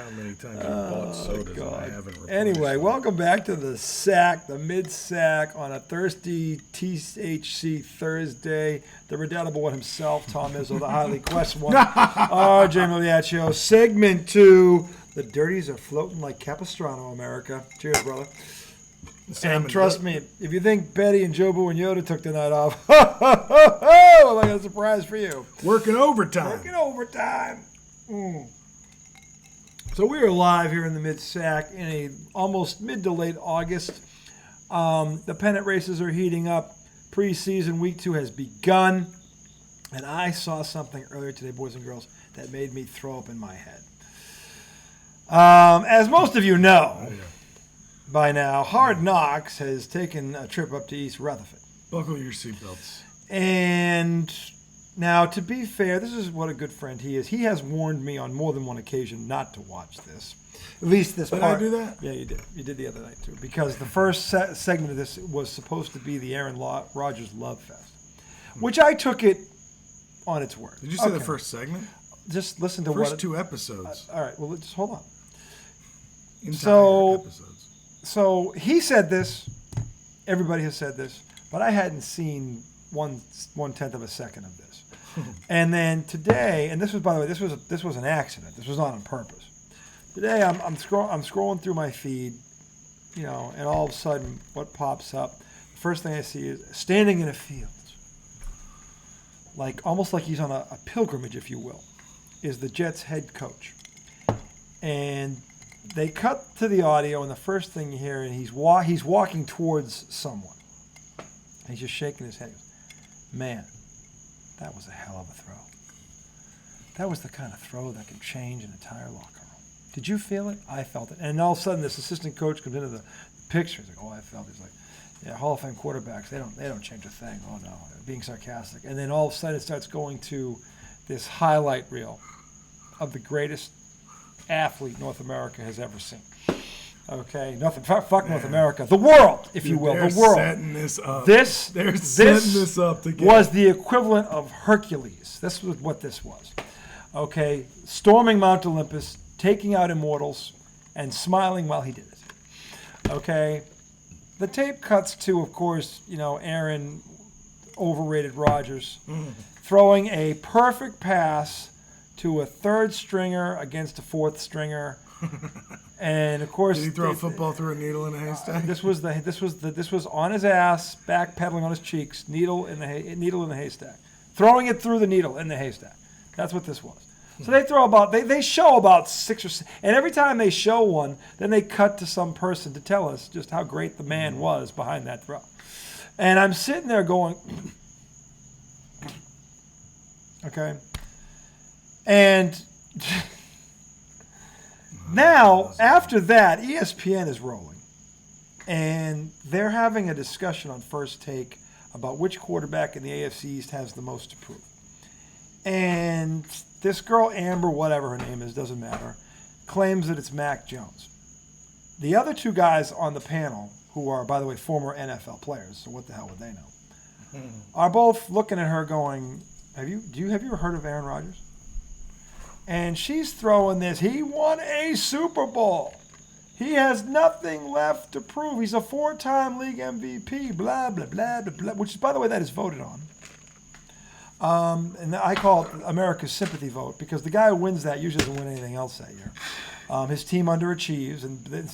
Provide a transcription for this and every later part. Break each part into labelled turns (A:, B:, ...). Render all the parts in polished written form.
A: how many times you bought sodas and I haven't replaced
B: Anyway,
A: them.
B: welcome back to the sack, the mid-sack on a thirsty THC Thursday. The redoubtable one himself, Tom Izzo, the highly questionable one, RJ Miliaccio. Segment 2, the dirties are floating like Capistrano, America. Cheers, brother. And trust me, if you think Betty and Jobu and Yoda took the night off, I got a surprise for you.
A: Working overtime.
B: So we are live here in the mid-sack in a almost mid to late August. The pennant races are heating up. Preseason week 2 has begun. And I saw something earlier today, boys and girls, that made me throw up in my head. As most of you know, by now, Hard Knocks has taken a trip up to East Rutherford.
A: Buckle your seatbelts.
B: And now, to be fair, this is what a good friend he is. He has warned me on more than one occasion not to watch this. At least this part.
A: Did I do that?
B: Yeah, you did. You did the other night, too. Because the first segment of this was supposed to be the Aaron Rodgers Love Fest, which I took it on its word.
A: Did you say the first segment?
B: Just listen to
A: First 2 episodes.
B: All right, well, just hold on.
A: Entire episodes.
B: So he said this. Everybody has said this, but I hadn't seen 1/10 of a second of this. And then today, and this was, by the way, this was an accident. This was not on purpose. Today, I'm scrolling through my feed, and all of a sudden, what pops up? The first thing I see is standing in a field, almost like he's on a pilgrimage, if you will, is the Jets head coach, and they cut to the audio, and the first thing you hear, and he's walking towards someone. And he's just shaking his head. He goes, man, that was a hell of a throw. That was the kind of throw that can change an entire locker room. Did you feel it? I felt it. And all of a sudden, this assistant coach comes into the picture. He's like, oh, I felt it. He's like, yeah, Hall of Fame quarterbacks, they don't change a thing. Oh, no, being sarcastic. And then all of a sudden, it starts going to this highlight reel of the greatest athlete North America has ever seen. Okay, fuck North America, the world, if you will, the world.
A: Setting this up.
B: They're
A: setting this up to get.
B: Was the equivalent of Hercules. This was what this was. Okay, storming Mount Olympus, taking out immortals, and smiling while he did it. Okay, the tape cuts to, of course, Aaron, overrated Rodgers, throwing a perfect pass to a third stringer against a fourth stringer, and of course,
A: did he throw a football through a needle in a haystack?
B: This was on his ass, backpedaling on his cheeks, needle in the haystack, throwing it through the needle in the haystack. That's what this was. So they show about 6 or 7, and every time they show one, then they cut to some person to tell us just how great the man was behind that throw. And I'm sitting there going, okay. And now, after that, ESPN is rolling. And they're having a discussion on First Take about which quarterback in the AFC East has the most to prove. And this girl, Amber, whatever her name is, doesn't matter, claims that it's Mac Jones. The other 2 guys on the panel, who are, by the way, former NFL players, so what the hell would they know, are both looking at her going, have you ever heard of Aaron Rodgers? And she's throwing this. He won a Super Bowl. He has nothing left to prove. He's a 4-time league MVP, blah, blah, blah, blah, blah, which, by the way, that is voted on. And I call it America's sympathy vote because the guy who wins that usually doesn't win anything else that year. His team underachieves,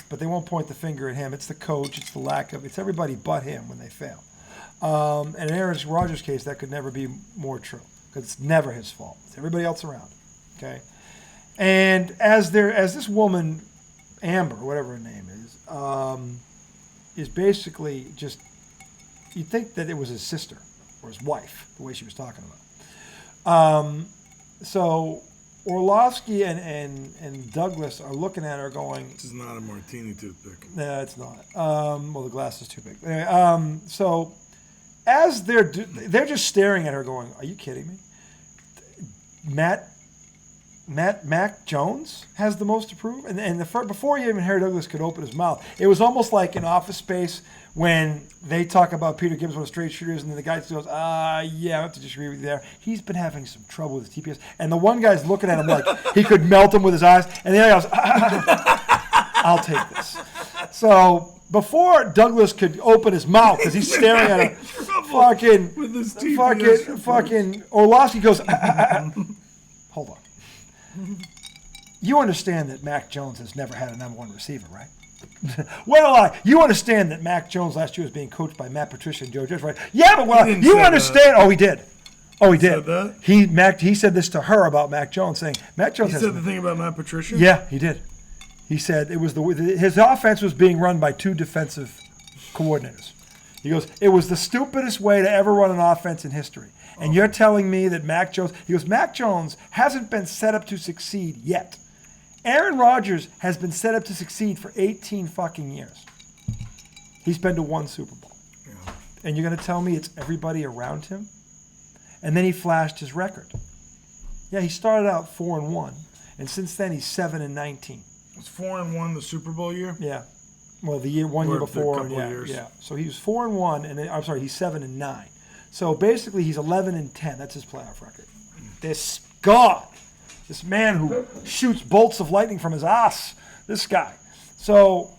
B: but they won't point the finger at him. It's the coach. It's everybody but him when they fail. And in Aaron Rodgers' case, that could never be more true because it's never his fault. It's everybody else around. Okay, and as this woman, Amber, whatever her name is basically just, you'd think that it was his sister or his wife, the way she was talking about. So Orlovsky and Douglas are looking at her going,
A: this is not a martini toothpick.
B: No, it's not. Well, the glass is too big. Anyway, so as they're just staring at her going, are you kidding me? Matt Mac Jones has the most to prove, and before even Harry Douglas could open his mouth, it was almost like in Office Space when they talk about Peter Gibbs, one of the straight shooters, and then the guy goes, yeah, I have to disagree with you there. He's been having some trouble with his TPS, and the one guy's looking at him like he could melt him with his eyes, and the other guy goes, I'll take this. So before Douglas could open his mouth because he's staring at him, fucking Orlovsky goes, hold on. You understand that Mac Jones has never had a number one receiver, right? Well, you understand that Mac Jones last year was being coached by Matt Patricia and Joe Judge, right? Yeah, but you understand. Oh, he did. He did. He said this to her about Mac Jones, saying Mac Jones.
A: He said the thing about Matt Patricia.
B: Yeah, he did. He said it was his offense was being run by two defensive coordinators. He goes, it was the stupidest way to ever run an offense in history. And you're telling me that Mac Jones, he goes, Mac Jones hasn't been set up to succeed yet. Aaron Rodgers has been set up to succeed for 18 fucking years. He's been to one Super Bowl. Yeah. And you're going to tell me it's everybody around him? And then he flashed his record. Yeah, he started out 4-1, and since then he's 7-19.
A: Was 4-1 the Super Bowl year?
B: Yeah. Well, the year before,
A: years.
B: Yeah. So he was 4-1, and then, I'm sorry, he's 7-9. So basically, he's 11-10. That's his playoff record. This God, this man who shoots bolts of lightning from his ass. This guy. So,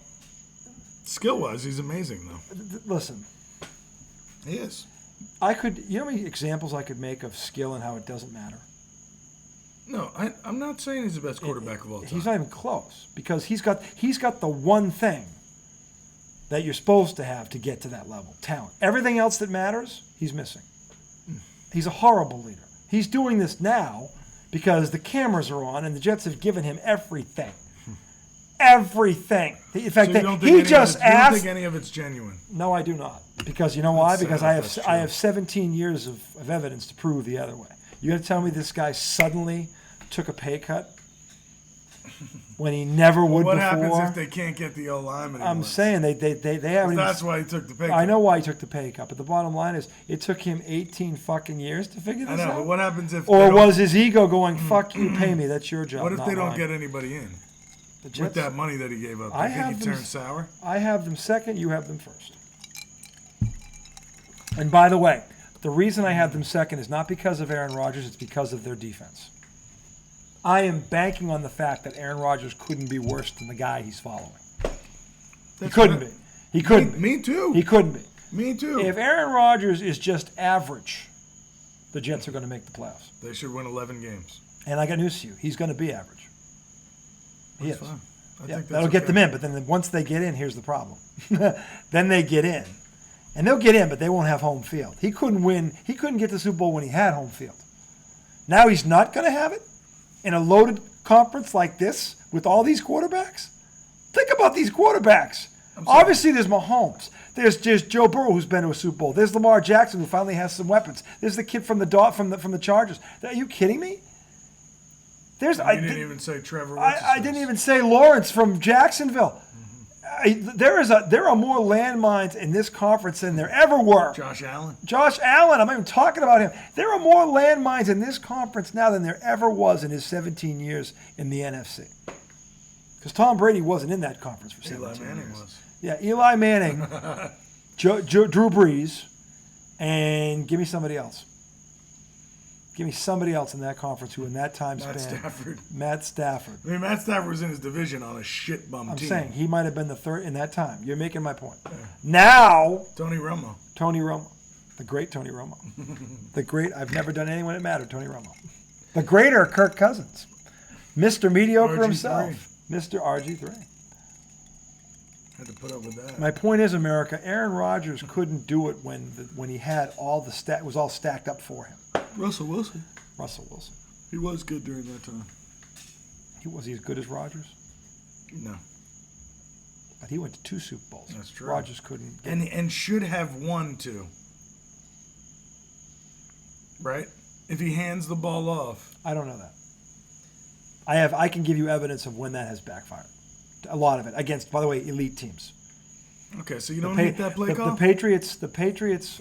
A: skill-wise, he's amazing, though.
B: Listen,
A: he is.
B: You know how many examples I could make of skill and how it doesn't matter?
A: No, I'm not saying he's the best quarterback of all time.
B: He's not even close because he's got the one thing that you're supposed to have to get to that level, talent. Everything else that matters, he's missing. He's a horrible leader. He's doing this now because the cameras are on and the Jets have given him everything. Everything. In fact, he just asked.
A: You don't think any of it's genuine?
B: No, I do not. Because you know why? Because I have 17 years of evidence to prove the other way. You're going to tell me this guy suddenly took a pay cut when he never would
A: what
B: before?
A: What happens if they can't get the O-lineman?
B: I'm saying they haven't.
A: That's why he took the pay cut.
B: I know why he took the pay cut, but the bottom line is it took him 18 fucking years to figure this out.
A: I know, but what happens if?
B: Or was his ego going, "Fuck you, pay me. That's your job."
A: What if they don't
B: mine.
A: get anybody in?
B: The Jets,
A: with that money that he gave up,
B: I
A: think
B: have
A: he
B: them,
A: turned sour?
B: I have them second. You have them first. And by the way, the reason I have them second is not because of Aaron Rodgers. It's because of their defense. I am banking on the fact that Aaron Rodgers couldn't be worse than the guy he's following. He couldn't be. He couldn't be.
A: Me too.
B: He couldn't be.
A: Me too.
B: If Aaron Rodgers is just average, the Jets are going to make the playoffs.
A: They should win 11 games.
B: And I got news for you. He's going to be average. He is.
A: Fine. I think that's
B: that'll get them in, but then once they get in, here's the problem. Then they get in. And they'll get in, but they won't have home field. He couldn't win. He couldn't get to the Super Bowl when he had home field. Now he's not going to have it in a loaded conference like this with all these quarterbacks? Think about these quarterbacks. Obviously, there's Mahomes. There's Joe Burrow, who's been to a Super Bowl. There's Lamar Jackson, who finally has some weapons. There's the kid from the Chargers. Are you kidding me?
A: You didn't even say Trevor.
B: I didn't even say Lawrence from Jacksonville. There are more landmines in this conference than there ever were.
A: Josh Allen,
B: I'm not even talking about him. There are more landmines in this conference now than there ever was in his 17 years in the NFC. Because Tom Brady wasn't in that conference for 17 years. Eli Manning was. Yeah, Eli Manning, Drew Brees, and give me somebody else. Give me somebody else in that conference who in that time span. Matt Stafford.
A: I mean, Matt Stafford was in his division on a shit bum team.
B: I'm saying he might have been the third in that time. You're making my point. Yeah. Now.
A: Tony Romo.
B: The great Tony Romo. I've never done anyone that mattered, Tony Romo. The greater Kirk Cousins. Mr. Mediocre RG3. Himself. Mr. RG3.
A: Had to put up with that.
B: My point is, America, Aaron Rodgers couldn't do it when he had all the it was all stacked up for him.
A: Russell Wilson. He was good during that time.
B: Was he as good as Rodgers?
A: No.
B: But he went to 2 Super Bowls.
A: That's true.
B: Rodgers couldn't.
A: And should have won 2. Right? If he hands the ball off.
B: I don't know that. I can give you evidence of when that has backfired. A lot of it against, by the way, elite teams.
A: Okay, so you don't hate that play call?
B: The Patriots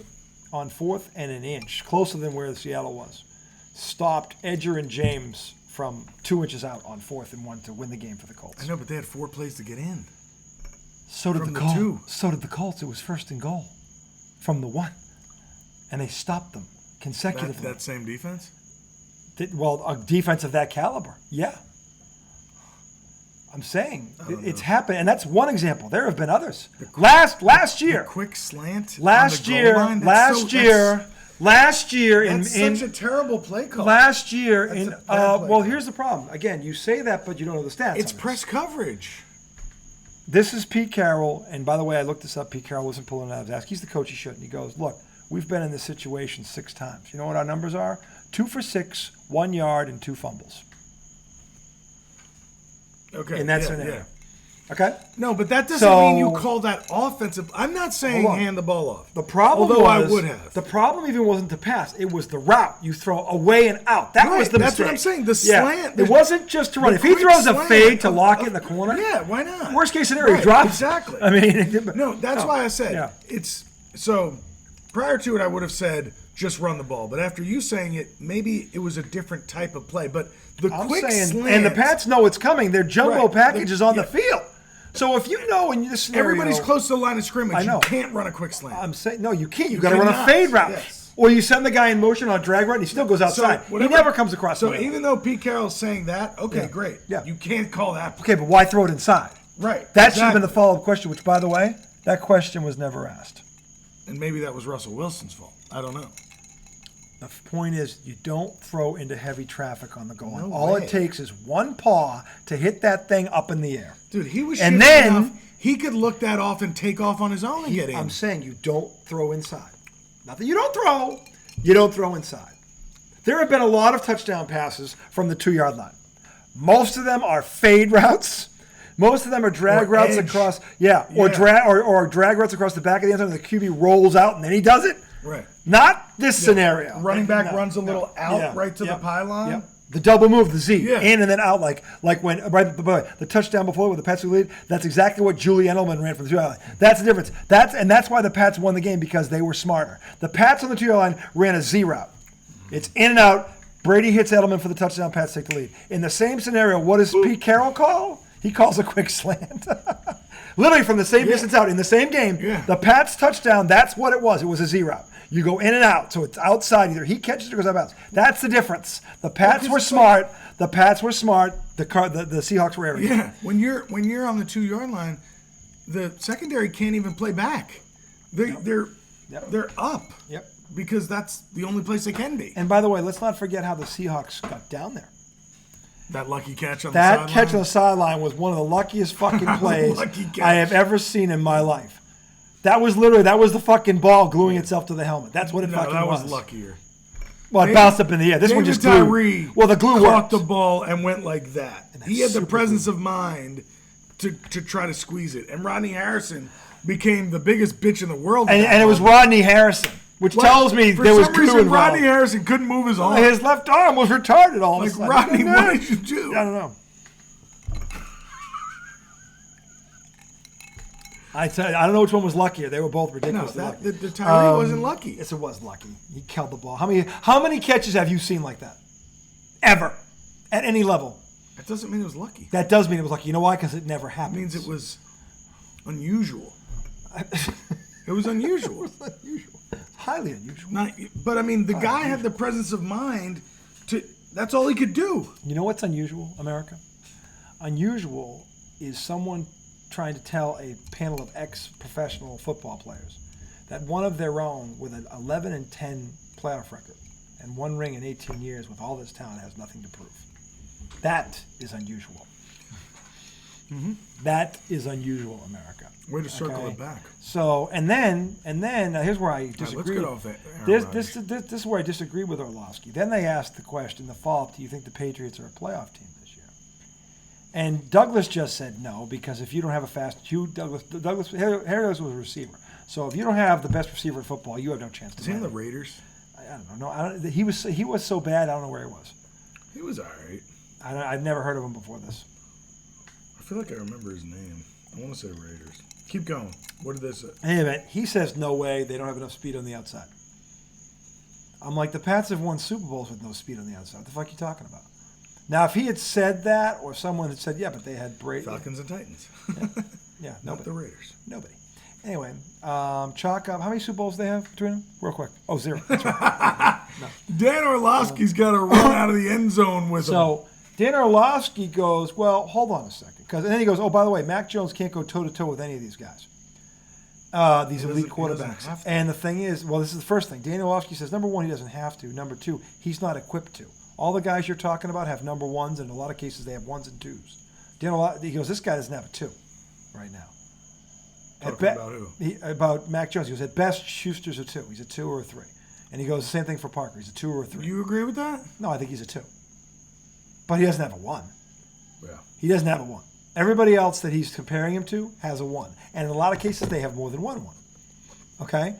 B: on 4th and an inch, closer than where Seattle was, stopped Edger and James from 2 inches out on 4th and 1 to win the game for the Colts.
A: I know, but they had 4 plays to get in.
B: So did
A: From
B: the
A: the
B: Colts.
A: 2.
B: So did the Colts. It was 1st and goal from the 1, and they stopped them consecutively.
A: That same defense?
B: Well, a defense of that caliber, yeah. I'm saying it's happened, and that's one example. There have been others. Last year,
A: The quick slant.
B: last
A: on the
B: year,
A: goal line,
B: last year,
A: that's
B: in
A: such a terrible play call.
B: last year
A: That's
B: in
A: a bad play call.
B: here's the problem. Again, you say that, but you don't know the stats.
A: It's
B: on this.
A: press coverage.
B: This is Pete Carroll, and by the way, I looked this up. Pete Carroll wasn't pulling it out of his ass. He's the coach. He shouldn't. He goes, look, we've been in this situation 6 times. You know what our numbers are? 2 for 6, 1 yard, and 2 fumbles.
A: Okay.
B: In that
A: yeah,
B: scenario.
A: yeah.
B: Okay?
A: No, but that doesn't mean you call that offensive. I'm not saying
B: Hold on.
A: hand the ball off.
B: The problem
A: Although
B: was,
A: I would have.
B: The problem even wasn't the pass. It was the route. You throw away and out. That
A: Right,
B: was the
A: that's
B: mistake.
A: what I'm saying. The slant.
B: It wasn't just to run.
A: the
B: If he
A: quick
B: throws a
A: slant
B: fade to
A: of-
B: lock it in the corner,
A: Yeah, why not?
B: worst case scenario, he
A: Right,
B: drops.
A: exactly.
B: I mean,
A: No, that's why I said
B: Yeah.
A: it's so. Prior to it, I would have said just run the ball. But after you saying it, maybe it was a different type of play. But the
B: I'm
A: quick
B: saying,
A: slant,
B: and the Pats know it's coming. They're jumbo
A: Right.
B: packages on the
A: Yeah.
B: field. So if you know in this scenario,
A: everybody's close to the line of scrimmage.
B: I know.
A: You can't run a quick slant.
B: I'm saying no, you can't. You got to run a
A: cannot.
B: fade route,
A: Yes.
B: or you send the guy in motion on a drag route, and he still goes outside. He
A: whatever-
B: never comes across.
A: So
B: the middle.
A: even though Pete Carroll's saying that, okay,
B: Yeah.
A: great.
B: Yeah.
A: You can't call that.
B: Okay, but why throw it inside?
A: Right.
B: That should have been the
A: exactly.
B: follow-up question. Which, by the way, that question was never asked.
A: And maybe that was Russell Wilson's fault. I don't know.
B: The point is, you don't throw into heavy traffic on the goal line.
A: No
B: All
A: way.
B: it takes is one paw to hit that thing up in the air.
A: Dude, he was
B: And
A: shifting
B: then-
A: enough. He could look that off and take off on his own and get in.
B: I'm saying you don't throw inside. Not that you don't throw. You don't throw inside. There have been a lot of touchdown passes from the 2-yard line. Most of them are fade routes. Most of them are drag
A: Or
B: routes
A: edge.
B: across. Or
A: Yeah.
B: drag routes across the back of the end zone. And the QB rolls out and then he does it.
A: Right.
B: Not this scenario.
A: Running back
B: No,
A: runs a little out
B: Yeah.
A: right to
B: Yep.
A: the pylon.
B: Yep. The double move, the Z,
A: Yeah.
B: in and then out, like when the touchdown before with the Pats who lead. That's exactly what Julie Edelman ran from the 2-yard line. That's the difference. That's why the Pats won the game, because they were smarter. The Pats on the 2-yard line ran a Z route. It's in and out. Brady hits Edelman for the touchdown. Pats take the lead. In the same scenario, what does Pete Carroll call? He calls a quick slant. Literally from the same distance out in the same game.
A: Yeah.
B: The Pats touchdown. That's what it was. It was a Z route. You go in and out, so it's outside. Either he catches it or goes out of bounds. That's the difference. The Pats were smart. The Pats were smart. The Seahawks were arrogant.
A: Yeah. When you're on the 2-yard line, the secondary can't even play back. They're up.
B: Yep.
A: Because that's the only place they can be.
B: And by the way, let's not forget how the Seahawks got down there.
A: That lucky catch on the
B: That
A: sideline.
B: catch on the sideline was one of the luckiest fucking plays
A: Lucky catch.
B: I have ever seen in my life. That was the fucking ball gluing itself to the helmet. That's what it
A: No,
B: fucking
A: that
B: was.
A: was luckier.
B: Well, it bounced up in the air. This one
A: David
B: just glue.
A: Tyree
B: Well, the glue
A: caught
B: worked.
A: the ball and went like that.
B: that's
A: He had the
B: super
A: presence of mind to try to squeeze it. And Rodney Harrison became the biggest bitch in the world.
B: And it was Rodney Harrison, which tells me
A: For
B: there was
A: some
B: glue
A: reason,
B: involved.
A: Rodney Harrison couldn't move his arm.
B: His left arm was retarded all of a
A: Like,
B: sudden.
A: Rodney,
B: I
A: what did you do?
B: don't know. I don't know which one was luckier. They were both
A: No,
B: ridiculously lucky.
A: the Tyree wasn't lucky.
B: Yes, it was lucky. He killed the ball. How many catches have you seen like that? Ever. At any level.
A: That doesn't mean it was lucky.
B: That does mean it was lucky. You know why? Because it never
A: It
B: happens.
A: means it was unusual. It was unusual.
B: unusual. Highly unusual.
A: But I mean, the guy had the presence of mind to. That's all he could do.
B: You know what's unusual, America? Unusual is someone trying to tell a panel of ex-professional football players that one of their own with an 11-10 playoff record and one ring in 18 years with all this talent has nothing to prove. That is unusual.
A: Mm-hmm.
B: That is unusual, America.
A: Way to circle
B: Okay?
A: it back.
B: So, and then now here's where I disagree.
A: let's get off that, Aaron
B: This is where I disagree with Orlovsky. Then they asked the question, the follow-up, do you think the Patriots are a playoff team this year? And Douglas just said no, because if you don't have a fast Harris was a receiver. So if you don't have the best receiver in football, you have no chance to
A: Is he on
B: win.
A: the Raiders?
B: I don't know. He was so bad, I don't know where he was.
A: He was all right.
B: I'd never heard of him before this.
A: I feel like I remember his name. I want to say Raiders. Keep going. What did they say?
B: Anyway, he says no way, they don't have enough speed on the outside. I'm like, the Pats have won Super Bowls with no speed on the outside. What the fuck are you talking about? Now, if he had said that, or someone had said, yeah, but they had Brady.
A: Falcons and Titans.
B: Yeah,
A: Not
B: nobody.
A: the Raiders.
B: Nobody. Anyway, chalk up. How many Super Bowls do they have between them? Real quick. Oh, 0. That's right.
A: Dan Orlovsky's got to run out of the end zone with him.
B: So Dan Orlovsky goes, well, hold on a second. And then he goes, oh, by the way, Mac Jones can't go toe-to-toe with any of these guys. These elite quarterbacks. And the thing is, well, this is the first thing. Dan Orlovsky says, number one, he doesn't have to. Number two, he's not equipped to. All the guys you're talking about have number ones, and in a lot of cases they have ones and twos. He goes, this guy doesn't have a 2 right now.
A: Talking about who?
B: About Mac Jones. He goes, at best, Schuster's a 2. He's a 2 or a 3. And he goes, the same thing for Parker. He's a 2 or a 3.
A: You agree with that?
B: No, I think he's a 2. But he doesn't have a 1.
A: Yeah.
B: He doesn't have a 1. Everybody else that he's comparing him to has a 1. And in a lot of cases, they have more than 1. Okay?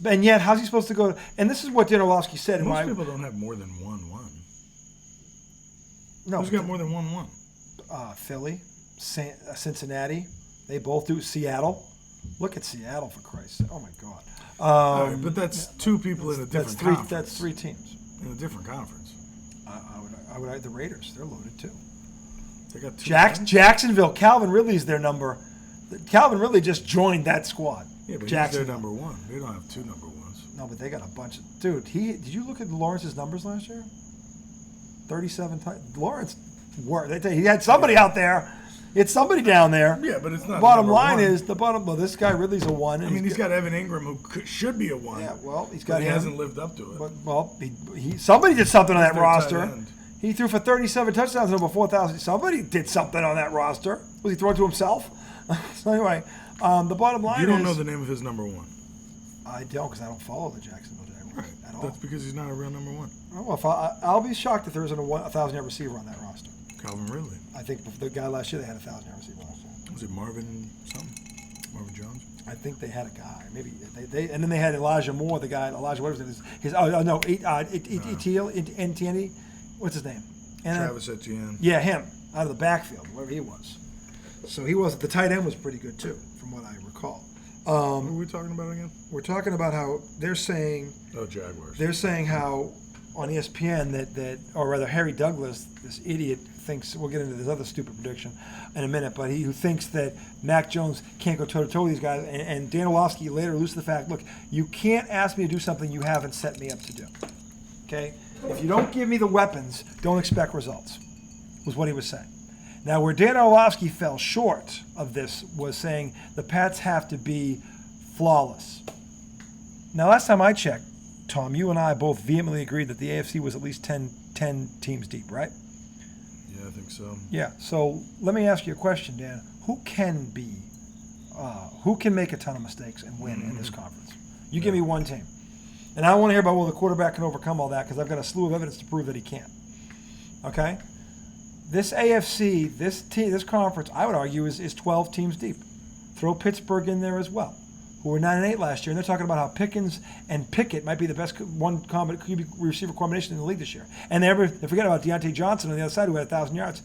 B: And yet, how's he supposed to go? And this is what Dan Orlovsky said.
A: Most people don't have more than 1.
B: No.
A: Who's got more than 1?
B: Philly, Cincinnati. They both do. Seattle. Look at Seattle, for Christ's sake. Oh, my God.
A: All right, but that's 2 people in a different conference.
B: That's 3 teams.
A: In a different conference.
B: I would the Raiders. They're loaded, too.
A: They got 2.
B: Jacksonville. Calvin Ridley's their number. Calvin Ridley just joined that squad.
A: Yeah, but he's their number 1. They don't have 2 number 1s.
B: No, but they got a bunch of... Dude, did you look at Lawrence's numbers last year? 37 times. Lawrence worked. He had somebody out there. It's somebody down there.
A: Yeah, but it's not.
B: Bottom line is well, this guy Ridley's a 1.
A: I mean, he's got Evan Ingram, who should be a 1.
B: Yeah, well, he's got.
A: He hasn't lived up to it.
B: But somebody did something on that roster.
A: End.
B: He threw for 37 touchdowns and over 4,000. Somebody did something on that roster. Was he throwing to himself? So anyway, the bottom line is...
A: You don't know the name of his number 1.
B: I don't, because I don't follow the Jacksonville Jaguars at all.
A: That's because he's not a real number 1.
B: Oh, well, I'll be shocked if there isn't a 1,000-yard receiver on that roster.
A: Calvin Ridley.
B: I think the guy last year they had a 1,000-yard receiver last year.
A: Was it Marvin something? Marvin Jones?
B: I think they had a guy. Maybe they and then they had Elijah Moore, the guy whatever his Etienne. What's his name?
A: Travis Etienne.
B: Yeah, him out of the backfield, wherever he was. So he was. The tight end was pretty good too, from what I recall.
A: What are we talking about again?
B: We're talking about how they're saying.
A: Oh, Jaguars.
B: They're saying how on ESPN that or rather Harry Douglas, this idiot, thinks we'll get into this other stupid prediction in a minute, but who thinks that Mac Jones can't go toe-to-toe with these guys, and Dan Orlovsky later alludes to the fact, look, you can't ask me to do something you haven't set me up to do. Okay? If you don't give me the weapons, don't expect results, was what he was saying. Now, where Dan Orlovsky fell short of this was saying the Pats have to be flawless. Now, last time I checked, Tom, you and I both vehemently agreed that the AFC was at least 10 teams deep, right?
A: Yeah, I think so.
B: Yeah. So let me ask you a question, Dan. Who can make a ton of mistakes and win in this conference? You give me one team. And I want to hear about, well, the quarterback can overcome all that because I've got a slew of evidence to prove that he can't. Okay? This AFC, this conference, I would argue, is 12 teams deep. Throw Pittsburgh in there as well, who were 9-8 last year, and they're talking about how Pickens and Pickett might be the best QB receiver combination in the league this year. And they forget about Deontay Johnson on the other side, who had 1,000 yards.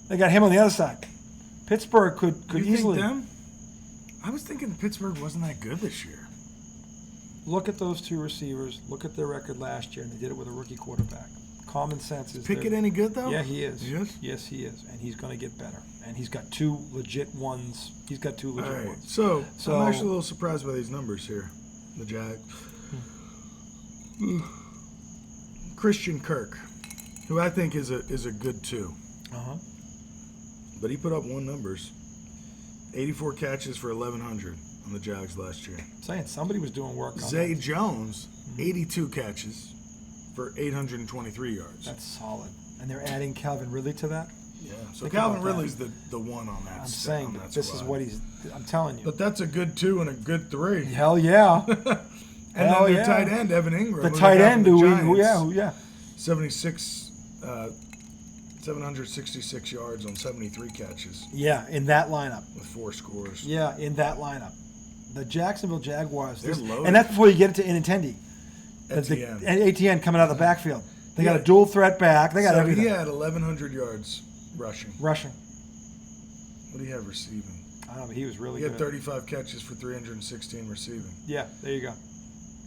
B: They got him on the other side. Pittsburgh could easily.
A: Think them? I was thinking Pittsburgh wasn't that good this year.
B: Look at those 2 receivers. Look at their record last year, and they did it with a rookie quarterback. Common sense is
A: Pickett any good though?
B: Yeah, he is.
A: He is?
B: Yes, he is, and he's going to get better. And he's got 2 legit ones. He's got 2 legit
A: All right.
B: ones.
A: So I'm actually a little surprised by these numbers here. The Jags. Christian Kirk, who I think is a good 2.
B: Uh-huh.
A: But he put up 1 numbers. 84 catches for 1,100 on the Jags last year.
B: I'm saying somebody was doing work on
A: Zay
B: that.
A: Jones, 82 catches for 823 yards.
B: That's solid. And they're adding Calvin Ridley to that?
A: Yeah. So
B: Think
A: Calvin
B: about that.
A: Ridley's the one on that.
B: I'm saying
A: on
B: that
A: that
B: this
A: squad.
B: is what I'm telling you.
A: But that's a good 2 and a good 3.
B: Hell yeah.
A: And
B: Hell
A: then their
B: yeah.
A: tight end, Evan Ingram.
B: The
A: who
B: tight
A: they got
B: end,
A: from the
B: who
A: Giants,
B: yeah.
A: 766 yards on 73 catches
B: Yeah, in that lineup.
A: with 4 scores.
B: Yeah, in that lineup. The Jacksonville Jaguars.
A: They're loaded.
B: And that's before you get into Inintendi.
A: Etienne.
B: And ATN coming out of the backfield. They got a dual threat back. They got everything.
A: He had 1,100 yards rushing.
B: Rushing.
A: What do you have receiving?
B: I don't know, but he was really
A: He had
B: good.
A: 35 catches for 316 receiving.
B: Yeah, there you go.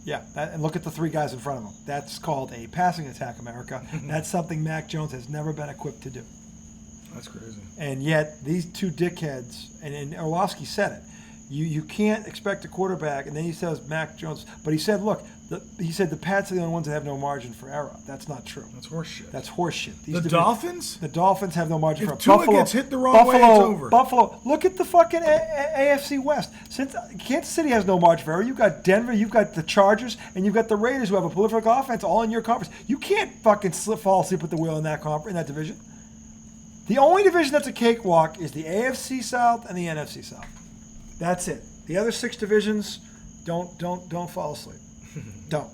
B: Yeah, and look at the three guys in front of him. That's called a passing attack, America. That's something Mac Jones has never been equipped to do.
A: That's crazy.
B: And yet, these two dickheads, and Orlovsky said it, you can't expect a quarterback, and then he says Mac Jones, but he said, look, he said the Pats are the only ones that have no margin for error. That's not true.
A: That's horseshit.
B: That's horseshit.
A: The Dolphins?
B: The Dolphins have no margin for error.
A: Tua gets hit the wrong way, it's over.
B: Buffalo, look at the fucking AFC West. Since Kansas City has no margin for error, you've got Denver, you've got the Chargers, and you've got the Raiders who have a prolific offense all in your conference. You can't fucking fall asleep at the wheel in that division. The only division that's a cakewalk is the AFC South and the NFC South. That's it. The other 6 divisions, don't fall asleep. Don't.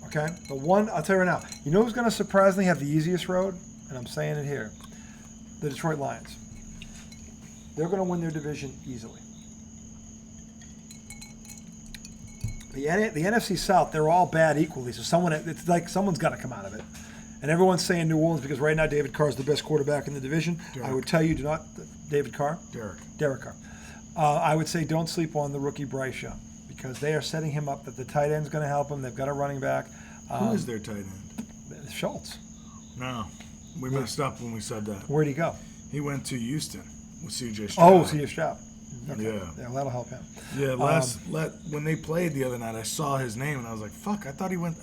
B: Okay? The one, I'll tell you right now, you know who's going to surprisingly have the easiest road? And I'm saying it here. The Detroit Lions. They're going to win their division easily. The NFC South, they're all bad equally, so it's like someone's got to come out of it. And everyone's saying New Orleans because right now David Carr is the best quarterback in the division.
A: Derek.
B: I would tell you, do not David Carr. Derek Carr. I would say don't sleep on the rookie Bryce Young because they are setting him up that the tight end's going to help him. They've got a running back.
A: Who is their tight end?
B: Schultz.
A: No, we messed up when we said that.
B: Where'd he go?
A: He went to Houston with C.J. Stroud.
B: Oh, C.J. Stroud. Okay.
A: Yeah,
B: that'll help him.
A: Yeah, when they played the other night, I saw his name and I was like, "Fuck!" I thought he went.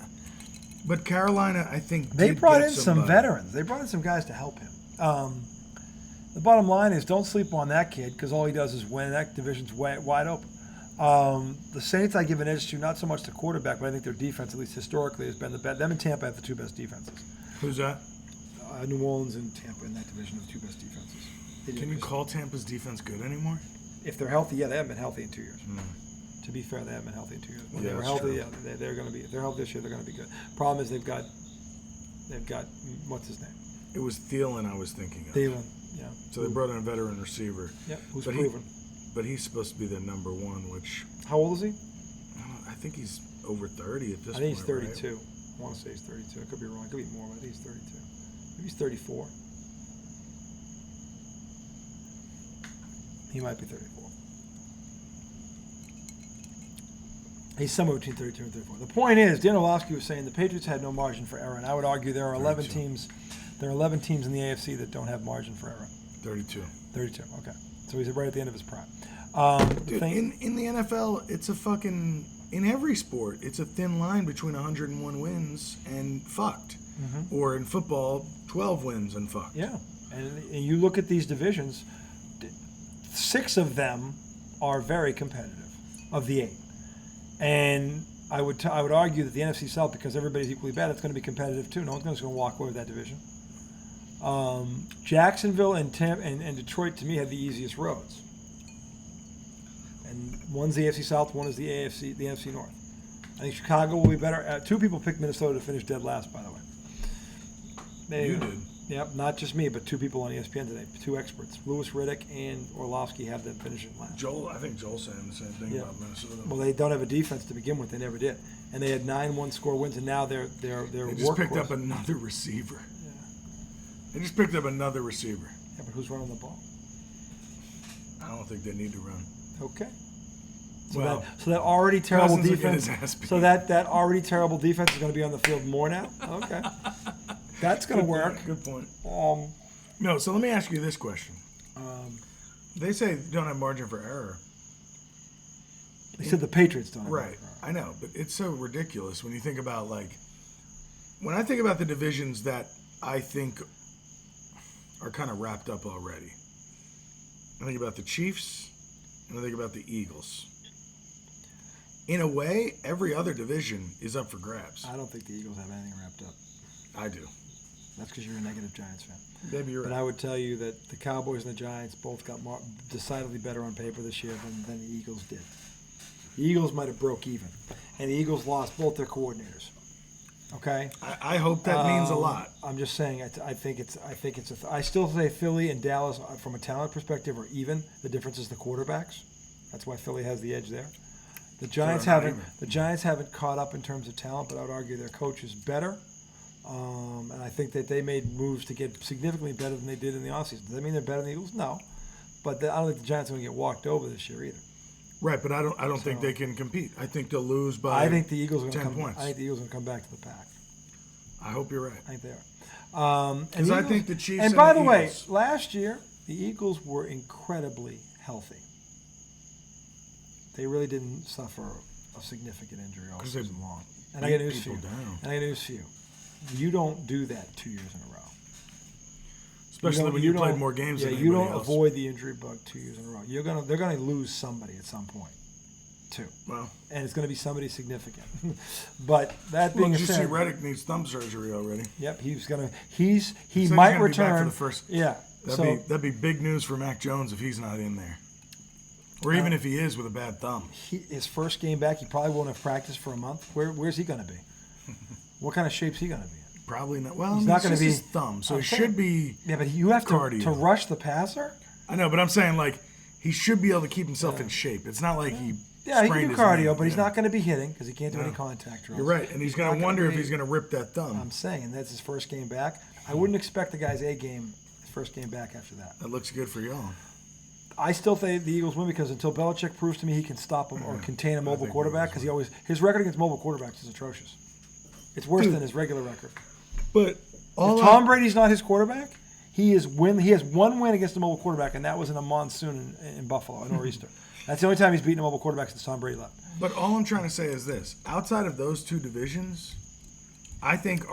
A: But Carolina, I think
B: they brought in some veterans. They brought in some guys to help him. The bottom line is don't sleep on that kid because all he does is win. That division's wide open. The Saints I give an edge to, not so much the quarterback, but I think their defense, at least historically, has been the best. Them and Tampa have the 2 best defenses.
A: Who's that?
B: New Orleans and Tampa in that division are the 2 best defenses.
A: Can you call Tampa's defense good anymore?
B: If they're healthy, yeah, they haven't been healthy in 2 years. To be fair, they haven't been healthy in 2 years. When they were healthy, yeah, they're going to be. If they're healthy this year, they're going to be good. Problem is they've got what's his name?
A: It was Thielen I was thinking of.
B: Thielen, yeah.
A: So they brought in a veteran receiver.
B: Yeah, who's
A: but
B: proven.
A: But he's supposed to be their number 1, which.
B: How old is he?
A: I think he's over 30 at this point.
B: I think he's 32.
A: Right?
B: I want to say he's 32. I could be wrong. It could be more, but I think he's 32. Maybe he's 34. He might be 34. He's somewhere between 32 and 34. The point is, Dan Orlovsky was saying the Patriots had no margin for error, and I would argue there are 11 teams. There are 11 teams in the AFC that don't have margin for error.
A: 32.
B: 32. Okay, so he's right at the end of his prime.
A: Dude, in the NFL, it's a fucking in every sport. It's a thin line between 101 wins and fucked, or in football, 12 wins and fucked.
B: Yeah, and you look at these divisions, 6 of them are very competitive of the 8. And I would argue that the NFC South, because everybody's equally bad, it's going to be competitive too. No one's going to walk away with that division. Jacksonville and Detroit, to me, have the easiest roads. And one's the AFC South, one is the NFC North. I think Chicago will be better. 2 people picked Minnesota to finish dead last, by the way.
A: You did.
B: Yep, not just me, but 2 people on ESPN today, 2 experts. Lewis Riddick and Orlovsky have them finishing last.
A: I think Joel's saying the same thing about Minnesota.
B: Well, they don't have a defense to begin with. They never did, and they had 9 one-score wins, and now they're
A: They just picked up another receiver.
B: Yeah.
A: They just picked up another receiver.
B: Yeah, but who's running the ball?
A: I don't think they need to run.
B: Okay.
A: So
B: that already terrible
A: Cousins will get
B: defense.
A: his ass beat.
B: So that already terrible defense is going to be on the field more now. Okay. That's going to work.
A: Good point. No, so let me ask you this question. They say you don't have margin for error.
B: They said the Patriots don't have
A: Right.
B: margin for error.
A: I know, but it's so ridiculous when you think about, when I think about the divisions that I think are kind of wrapped up already. I think about the Chiefs, and I think about the Eagles. In a way, every other division is up for grabs.
B: I don't think the Eagles have anything wrapped up.
A: I do.
B: That's because you're a negative Giants fan.
A: Maybe you're right.
B: But I would tell you that the Cowboys and the Giants both got decidedly better on paper this year than the Eagles did. The Eagles might have broke even, and the Eagles lost both their coordinators. Okay.
A: I hope that means a lot.
B: I'm just saying. I still say Philly and Dallas, from a talent perspective, are even. The difference is the quarterbacks. That's why Philly has the edge there. The Giants haven't caught up in terms of talent, but I would argue their coach is better. And I think that they made moves to get significantly better than they did in the offseason. Does that mean they're better than the Eagles? No. But I don't think the Giants are going to get walked over this year either.
A: Right, but I don't think they can compete. I think they'll lose by
B: I think the Eagles are going to
A: 10
B: come.
A: points.
B: I think the Eagles are going to come back to the pack.
A: I hope you're right.
B: I think they are.
A: Because I think the Chiefs
B: and by the way,
A: Eagles,
B: last year the Eagles were incredibly healthy. They really didn't suffer a significant injury all season long. And I got news for you. And I got news for you. You don't do that 2 years in a row.
A: especially when you played more games than anybody
B: you don't
A: else.
B: avoid the injury bug 2 years in a row. They're gonna lose somebody at some point, too.
A: Well,
B: and it's going to be somebody significant. But that being
A: did you see
B: said,
A: Reddick needs thumb surgery already?
B: yep, he might
A: He's gonna be
B: return
A: back for the first.
B: Yeah,
A: That'd be big news for Mac Jones if he's not in there, or even if he is with a bad thumb.
B: His first game back, he probably won't have practiced for a month. Where's he going to be? What kind of shape's he going to be in?
A: Probably not. Well,
B: He's not going to be
A: his thumb, so he should be.
B: Yeah, but you have
A: cardio.
B: to rush the passer.
A: I know, but I'm saying like he should be able to keep himself in shape. It's not like he.
B: Yeah, he
A: sprained
B: can do
A: his
B: cardio,
A: knee.
B: but he's not going to be hitting because he can't do any contact drills.
A: You're right, and he's going to wonder if he's going to rip that thumb.
B: I'm saying, and that's his first game back. I wouldn't expect the guy's his first game back after that.
A: That looks good for y'all.
B: I still think the Eagles win because until Belichick proves to me he can stop him or contain a mobile quarterback, because his record against mobile quarterbacks is atrocious. It's worse than his regular record.
A: But
B: if Tom Brady's not his quarterback, he has one win against a mobile quarterback, and that was in a monsoon in Buffalo, a nor'easter. That's the only time he's beaten a mobile quarterback since Tom Brady left.
A: But all I'm trying to say is this: outside of those two divisions, I think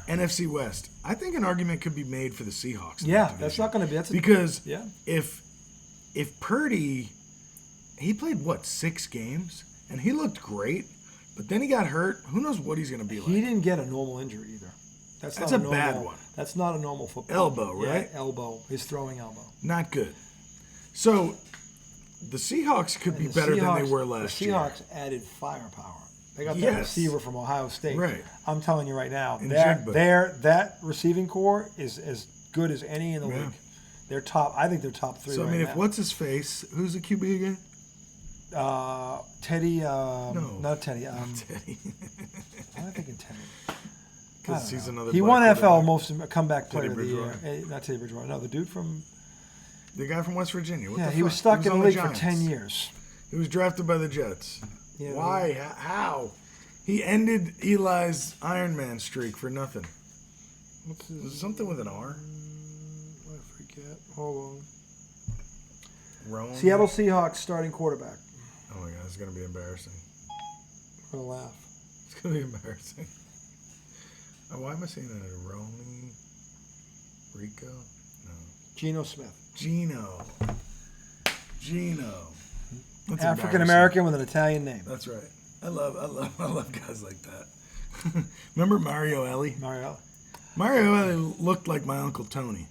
A: NFC West. I think an argument could be made for the Seahawks.
B: Yeah, that's not going to be
A: because if Purdy, he played 6 games and he looked great, but then he got hurt. Who knows what he's going to be like?
B: He didn't get a normal injury either. That's
A: a bad one.
B: That's not a normal football.
A: Elbow, right?
B: Yeah, elbow. His throwing elbow.
A: Not good. So the Seahawks could be better than they were last year.
B: The Seahawks added firepower. They got that receiver from Ohio State.
A: Right.
B: I'm telling you right now, that receiving core is as good as any in the league. They're top. I think they're top 3.
A: So I mean, if what's his face? Who's the QB again?
B: Teddy.
A: No,
B: not Teddy.
A: Teddy.
B: I'm not thinking Teddy.
A: Because he's another.
B: He won NFL most comeback player of the year. Not Teddy Bridgewater. No, the dude from.
A: The guy from West Virginia. What the
B: he was stuck in the league for 10 years.
A: He was drafted by the Jets.
B: Yeah,
A: why? How? He ended Eli's Iron Man streak for nothing. Was it something with an R?
B: I forget. Hold on.
A: Rome?
B: Seattle Seahawks starting quarterback.
A: Oh my God, it's going to be embarrassing.
B: I'm going to laugh.
A: It's going to be embarrassing. Why am I saying that? Romy? Rico? No.
B: Geno Smith.
A: Geno. That's
B: African American with an Italian name.
A: That's right. I love guys like that. Remember Mario Ellie? Mario Ellie looked like my Uncle Tony.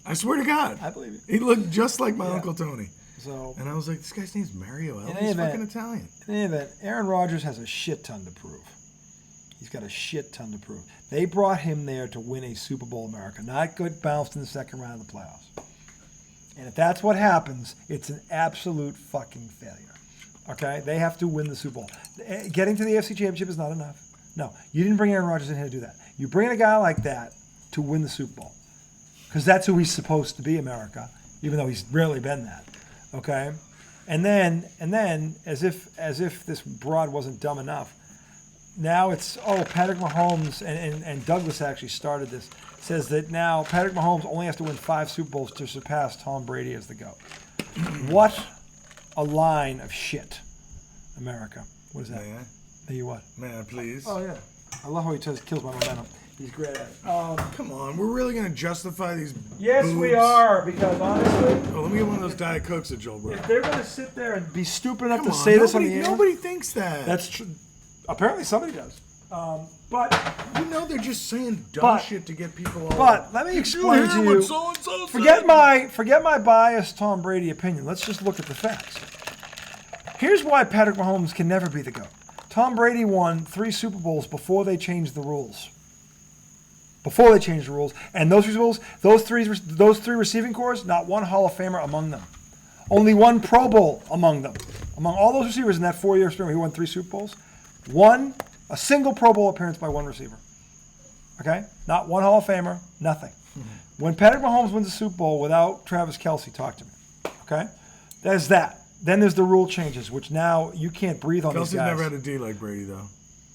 A: I swear to God.
B: I believe it.
A: He looked just like my Uncle Tony.
B: So,
A: and I was like, this guy's name's Mario Ellie. He's fucking Italian.
B: In any event, Aaron Rodgers has a shit ton to prove. He's got a shit ton to prove. They brought him there to win a Super Bowl America, not get bounced in the second round of the playoffs. And if that's what happens, it's an absolute fucking failure. Okay? They have to win the Super Bowl. Getting to the AFC Championship is not enough. No, you didn't bring Aaron Rodgers in here to do that. You bring in a guy like that to win the Super Bowl. Because that's who he's supposed to be, America, even though he's rarely been that. Okay? And then as if this broad wasn't dumb enough, now it's, Patrick Mahomes, and Douglas actually started this, says that now Patrick Mahomes only has to win 5 Super Bowls to surpass Tom Brady as the GOAT. What a line of shit, America. What is that?
A: May I?
B: May you what?
A: May I please?
B: Oh, yeah. I love how he kills my momentum. He's great at it.
A: Come on, we're really going to justify these
B: Yes,
A: boobs?
B: we are, because honestly,
A: let me get one of those Diet Cokes that Joel brought.
B: if they're going to sit there and be stupid enough to
A: on,
B: say this on the air.
A: Nobody thinks that.
B: That's true. Apparently somebody does. But
A: they're just saying dumb shit to get people all.
B: But let me explain to you. Forget my biased Tom Brady opinion. Let's just look at the facts. Here's why Patrick Mahomes can never be the GOAT. Tom Brady won 3 Super Bowls before they changed the rules. And those rules, those three receiving cores, not one Hall of Famer among them. Only 1 Pro Bowl among them. Among all those receivers in that 4-year span where he won 3 Super Bowls, a single Pro Bowl appearance by 1 receiver. Okay? Not 1 Hall of Famer, nothing. Mm-hmm. When Patrick Mahomes wins a Super Bowl without Travis Kelce, talk to me. Okay? There's that. Then there's the rule changes, which now you can't breathe on
A: Kelsey's
B: these guys.
A: never had a D like Brady, though.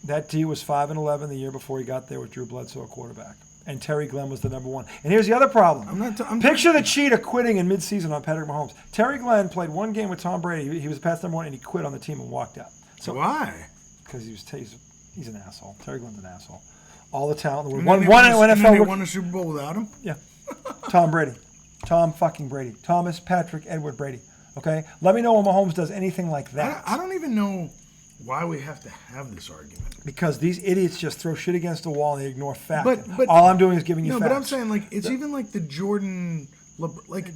B: That D was 5-11 the year before he got there with Drew Bledsoe at quarterback. And Terry Glenn was the number one. And here's the other problem. Picture the cheetah quitting in midseason on Patrick Mahomes. Terry Glenn played one game with Tom Brady. He was past number one, and he quit on the team and walked out.
A: So why?
B: Because he's an asshole. Terry Glenn's an asshole. All the talent.
A: And then they won a Super Bowl without him?
B: Yeah. Tom Brady. Tom fucking Brady. Thomas Patrick Edward Brady. Okay? Let me know when Mahomes does anything like that.
A: I don't even know why we have to have this argument.
B: Because these idiots just throw shit against the wall and they ignore fact.
A: But
B: all I'm doing is giving you facts.
A: No, but I'm saying, like, it's even like the Jordan... Like,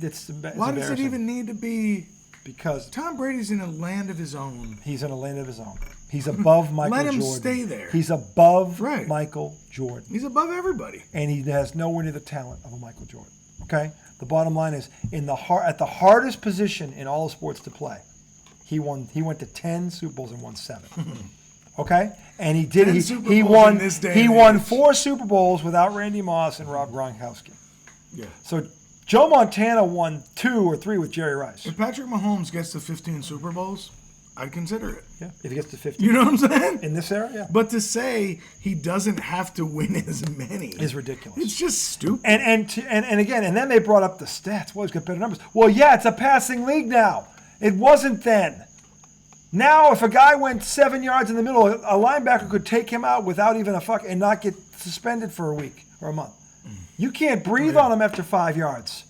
A: why does it even need to be...
B: Because
A: Tom Brady's in a land of his own.
B: He's in a land of his own. He's above Michael Jordan.
A: Let him stay there.
B: He's above Michael Jordan.
A: He's above everybody.
B: And he has nowhere near the talent of a Michael Jordan. Okay? The bottom line is, at the hardest position in all of sports to play, he went to 10 Super Bowls and won 7. Okay? And he did. He won 4 Super Bowls without Randy Moss and Rob Gronkowski.
A: Yeah.
B: So Joe Montana won 2 or 3 with Jerry Rice.
A: If Patrick Mahomes gets to 15 Super Bowls, I'd consider it.
B: Yeah, if he gets to 15.
A: You know what I'm saying?
B: In this era, yeah.
A: But to say he doesn't have to win as many
B: is ridiculous.
A: It's just stupid.
B: And again, and then they brought up the stats. Well, he's got better numbers. Well, yeah, it's a passing league now. It wasn't then. Now, if a guy went 7 yards in the middle, a linebacker could take him out without even a fuck and not get suspended for a week or a month. You can't breathe on him after 5 yards.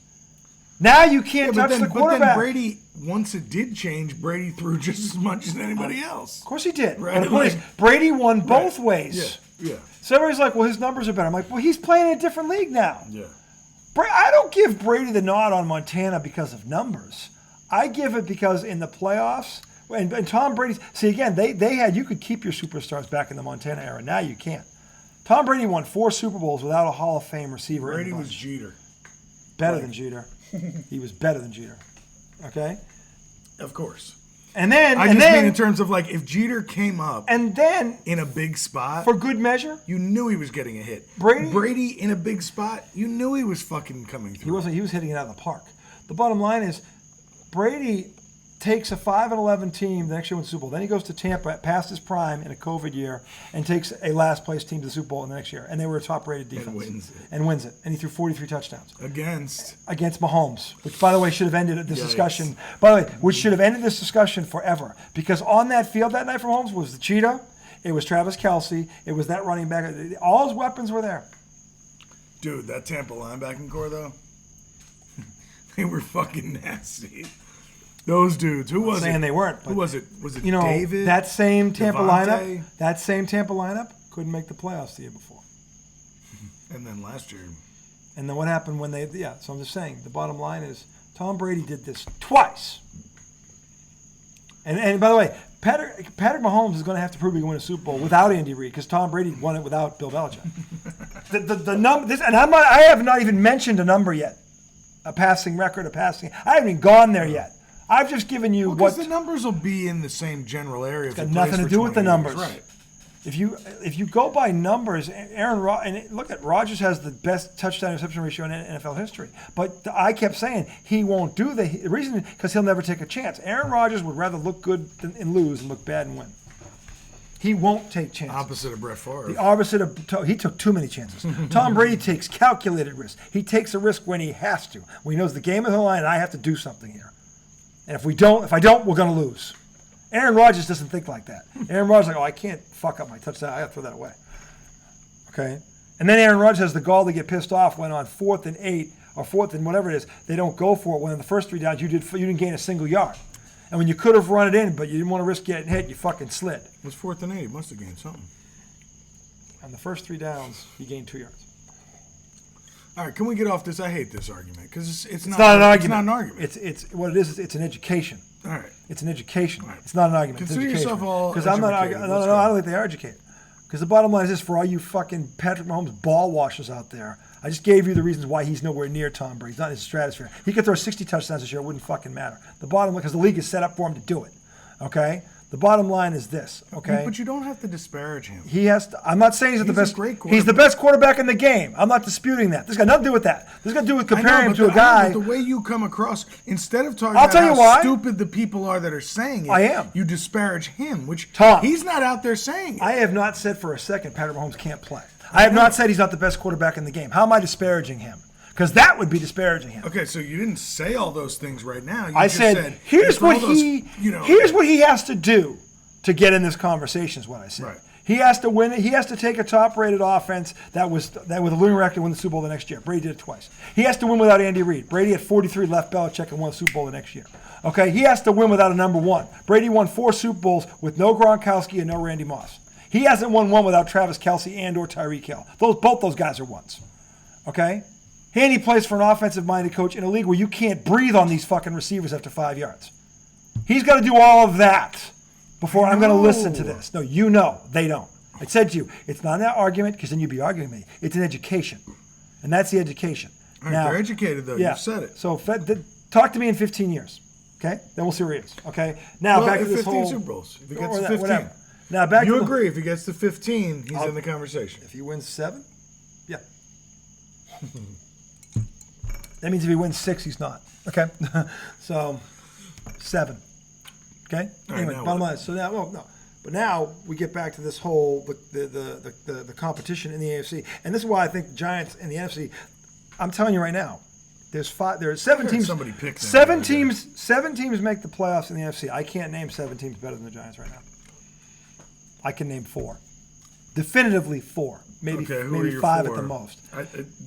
B: Now you can't touch the quarterback.
A: But then Brady, once it did change, Brady threw just as much as anybody else.
B: Of course he did.
A: Right?
B: Brady won both ways.
A: Yeah.
B: So everybody's like, well, his numbers are better. I'm like, well, he's playing in a different league now.
A: Yeah.
B: I don't give Brady the nod on Montana because of numbers. I give it because in the playoffs, and Tom Brady, see again, they had, you could keep your superstars back in the Montana era. Now you can't. Tom Brady won 4 Super Bowls without a Hall of Fame receiver.
A: Brady was Jeter.
B: Better than Jeter. He was better than Jeter. Okay?
A: Of course.
B: And then
A: I just mean in terms of like if Jeter came up
B: and then
A: in a big spot
B: for good measure,
A: you knew he was getting a hit.
B: Brady
A: in a big spot, you knew he was fucking coming through.
B: He was hitting it out of the park. The bottom line is Brady takes a 5-11 team the next year wins the Super Bowl. Then he goes to Tampa past his prime in a COVID year and takes a last place team to the Super Bowl in the next year. And they were a top rated defense. And wins it. And he threw 43 touchdowns. Against Mahomes, which by the way should have ended this discussion. By the way, which should have ended this discussion forever. Because on that field that night for Mahomes was the cheetah, it was Travis Kelce, it was that running back. All his weapons were there.
A: Dude, that Tampa linebacking core though, they were fucking nasty. Those dudes. Who was it?
B: Saying they weren't.
A: Who was it? Was it
B: David? That same Tampa lineup couldn't make the playoffs the year before.
A: And then last year.
B: And then what happened when so I'm just saying, the bottom line is Tom Brady did this twice. And by the way, Patrick Mahomes is going to have to prove he can win a Super Bowl without Andy Reid because Tom Brady won it without Bill Belichick. I have not even mentioned a number yet. A passing record, I haven't even gone there yet. I've just given you
A: because the numbers will be in the same general area.
B: It's got nothing to do with the numbers. Right. If you go by numbers, and look at Rodgers has the best touchdown interception ratio in NFL history. But I kept saying he won't do the reason because he'll never take a chance. Aaron Rodgers would rather look good and lose and look bad and win. He won't take chances.
A: Opposite of Brett Favre.
B: The opposite of he took too many chances. Tom Brady takes calculated risks. He takes a risk when he has to. When he knows the game is on the line and I have to do something here. And if I don't, we're going to lose. Aaron Rodgers doesn't think like that. Aaron Rodgers is like, I can't fuck up my touchdown. I got to throw that away. Okay? And then Aaron Rodgers has the gall to get pissed off when on 4th and 8 or 4th and whatever it is, they don't go for it when in the first 3 downs you didn't gain a single yard. And when you could have run it in, but you didn't want to risk getting hit, you fucking slid.
A: It was 4th and 8. He must have gained something.
B: On the first 3 downs, he gained 2 yards.
A: All right, can we get off this? I hate this argument because it's not
B: an argument.
A: It's not an argument.
B: It's what it is. It's an education.
A: All right.
B: It's an education. Right. It's not an argument.
A: Consider yourself all
B: because I'm not arguing. No, I don't think they are educated. Because the bottom line is this: for all you fucking Patrick Mahomes ball washers out there, I just gave you the reasons why he's nowhere near Tom Brady. He's not in his stratosphere. He could throw 60 touchdowns this year; it wouldn't fucking matter. The bottom line, because the league is set up for him to do it. Okay. The bottom line is this, okay?
A: But you don't have to disparage him.
B: He has to, I'm not saying he's the best.
A: Great
B: he's the best quarterback in the game. I'm not disputing that. This got nothing to do with that. This got to do with comparing him to a guy.
A: But the way you come across, instead of talking
B: I'll
A: about
B: tell you
A: how
B: why.
A: stupid the people are that are saying it,
B: I am.
A: You disparage him, which
B: Tom,
A: he's not out there saying it.
B: I have not said for a second Patrick Mahomes can't play. I have not said he's not the best quarterback in the game. How am I disparaging him? Because that would be disparaging him.
A: Okay, so you didn't say all those things right now. You
B: I
A: just
B: said here's what here's what he has to do to get in this conversation is what I said.
A: Right.
B: He has to win it. He has to take a top-rated offense that with a losing record to win the Super Bowl the next year. Brady did it twice. He has to win without Andy Reid. Brady had 43 left Belichick and won the Super Bowl the next year. Okay, he has to win without a number one. Brady won 4 Super Bowls with no Gronkowski and no Randy Moss. He hasn't won one without Travis Kelce and or Tyreek Hill. Both those guys are ones. Okay? And he plays for an offensive-minded coach in a league where you can't breathe on these fucking receivers after 5 yards. He's got to do all of that before I'm going to listen to this. No, you know. They don't. I said to you, it's not an argument because then you'd be arguing with me. It's an education. And that's the education.
A: All right, they're educated, though.
B: Yeah,
A: You've said it.
B: So talk to me in 15 years. Okay? Then we'll see where he is. Okay? Now, back to this
A: 15
B: whole...
A: Super Bowls. If he gets to 15.
B: Whatever. Now, back
A: you
B: to
A: agree if he gets to 15, he's in the conversation.
B: If he wins 7? Yeah. That means if he wins 6, he's not. Okay? So, 7. Okay? Anyway, bottom line. So now, no. But now we get back to this whole the competition in the AFC, and this is why I think the Giants in the NFC. I'm telling you right now, there's 7 teams.
A: Somebody picked them.
B: 7 teams. 7 teams make the playoffs in the NFC. I can't name 7 teams better than the Giants right now. I can name 4, definitively 4, maybe 5 at the most.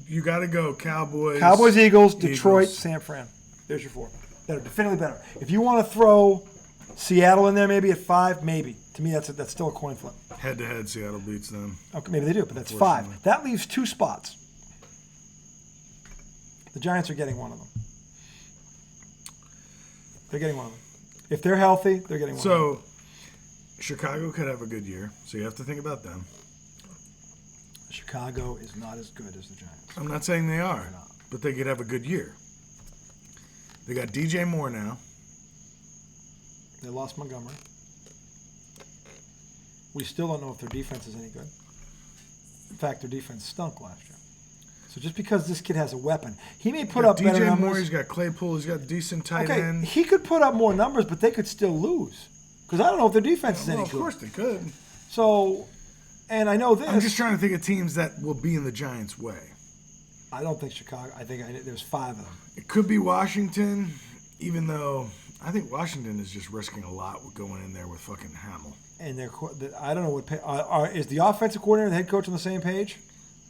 A: You got to go Cowboys,
B: Eagles, Detroit, San Fran. There's your 4. That are definitively better. If you want to throw Seattle in there, maybe at 5, maybe. To me, that's still a coin flip.
A: Head-to-head, Seattle beats them.
B: Okay, maybe they do, but that's 5. That leaves 2 spots. The Giants are getting one of them. They're getting one of them. If they're healthy, they're getting one of them.
A: So, Chicago could have a good year, so you have to think about them.
B: Chicago is not as good as the Giants.
A: I'm not saying they are, but they could have a good year. They got DJ Moore now.
B: They lost Montgomery. We still don't know if their defense is any good. In fact, their defense stunk last year. So just because this kid has a weapon, he may put up better numbers.
A: DJ Moore, he's got Claypool, he's got decent tight end.
B: He could put up more numbers, but they could still lose. Because I don't know if their defense is any good.
A: Of course they could.
B: So, and I know this.
A: I'm just trying to think of teams that will be in the Giants' way.
B: I don't think Chicago. I think there's 5 of them. It
A: could be Washington, even though I think Washington is just risking a lot with going in there with fucking Hamill.
B: And I don't know what is the offensive coordinator and the head coach on the same page?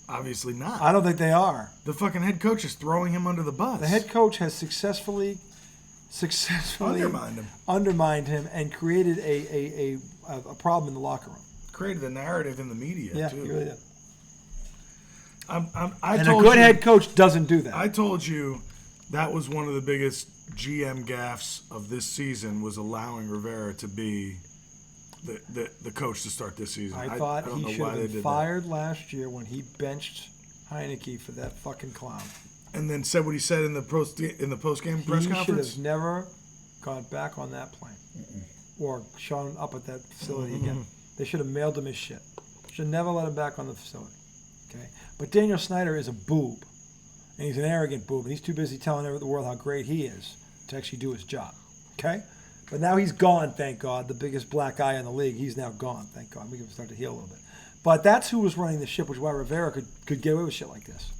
A: Obviously not.
B: I don't think they are.
A: The fucking head coach is throwing him under the bus.
B: The head coach has successfully undermined him and created a problem in the locker room.
A: Created a narrative in the media,
B: yeah,
A: too.
B: Yeah, he really did.
A: And
B: a good head coach doesn't do that.
A: I told you that was one of the biggest GM gaffes of this season was allowing Rivera to be the coach to start this season.
B: I thought he should have been fired last year when he benched Heineke for that fucking clown.
A: And then said what he said in the post game press conference.
B: He should have never gone back on that plane or shown up at that facility again. They should have mailed him his shit. Should never let him back on the facility. Okay, but Daniel Snyder is a boob, and he's an arrogant boob, and he's too busy telling the world how great he is to actually do his job. Okay. But now he's gone, thank God. The biggest black guy in the league, he's now gone, thank God. We can start to heal a little bit. But that's who was running the ship, which is why Rivera could get away with shit like this.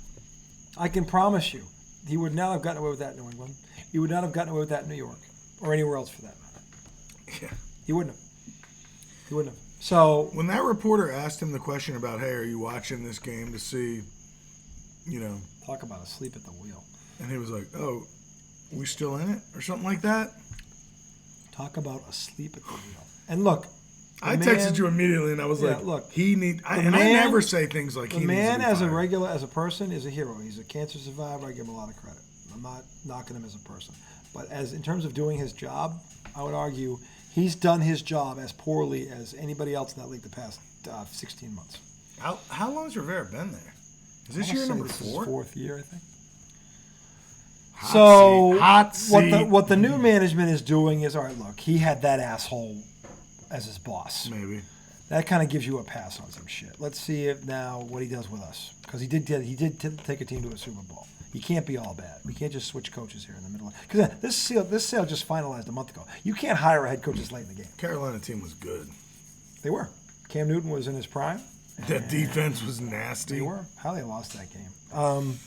B: I can promise you, he would not have gotten away with that in New England. He would not have gotten away with that in New York, or anywhere else for that matter.
A: Yeah.
B: He wouldn't have. He wouldn't have. So
A: when that reporter asked him the question about, hey, are you watching this game to see,
B: talk about asleep at the wheel.
A: And he was like, oh, we still in it? Or something like that?
B: Talk about asleep at the wheel. And look,
A: I texted you immediately, and I was like, "Look, I never say things like he needs to be fired."
B: As a person, is a hero. He's a cancer survivor. I give him a lot of credit. I'm not knocking him as a person, but in terms of doing his job, I would argue he's done his job as poorly as anybody else in that league the past 16 months.
A: How long has Rivera been there? Is this year number 4?
B: This is 4th year, I think.
A: Hot seat.
B: What the new management is doing is, all right, look, he had that asshole as his boss.
A: Maybe.
B: That kind of gives you a pass on some shit. Let's see if now what he does with us, because he did take a team to a Super Bowl. You can't be all bad. We can't just switch coaches here in the middle. Because this sale just finalized a month ago. You can't hire a head coach this late in the game.
A: Carolina team was good.
B: They were. Cam Newton was in his prime.
A: That defense was nasty.
B: They were. How they lost that game.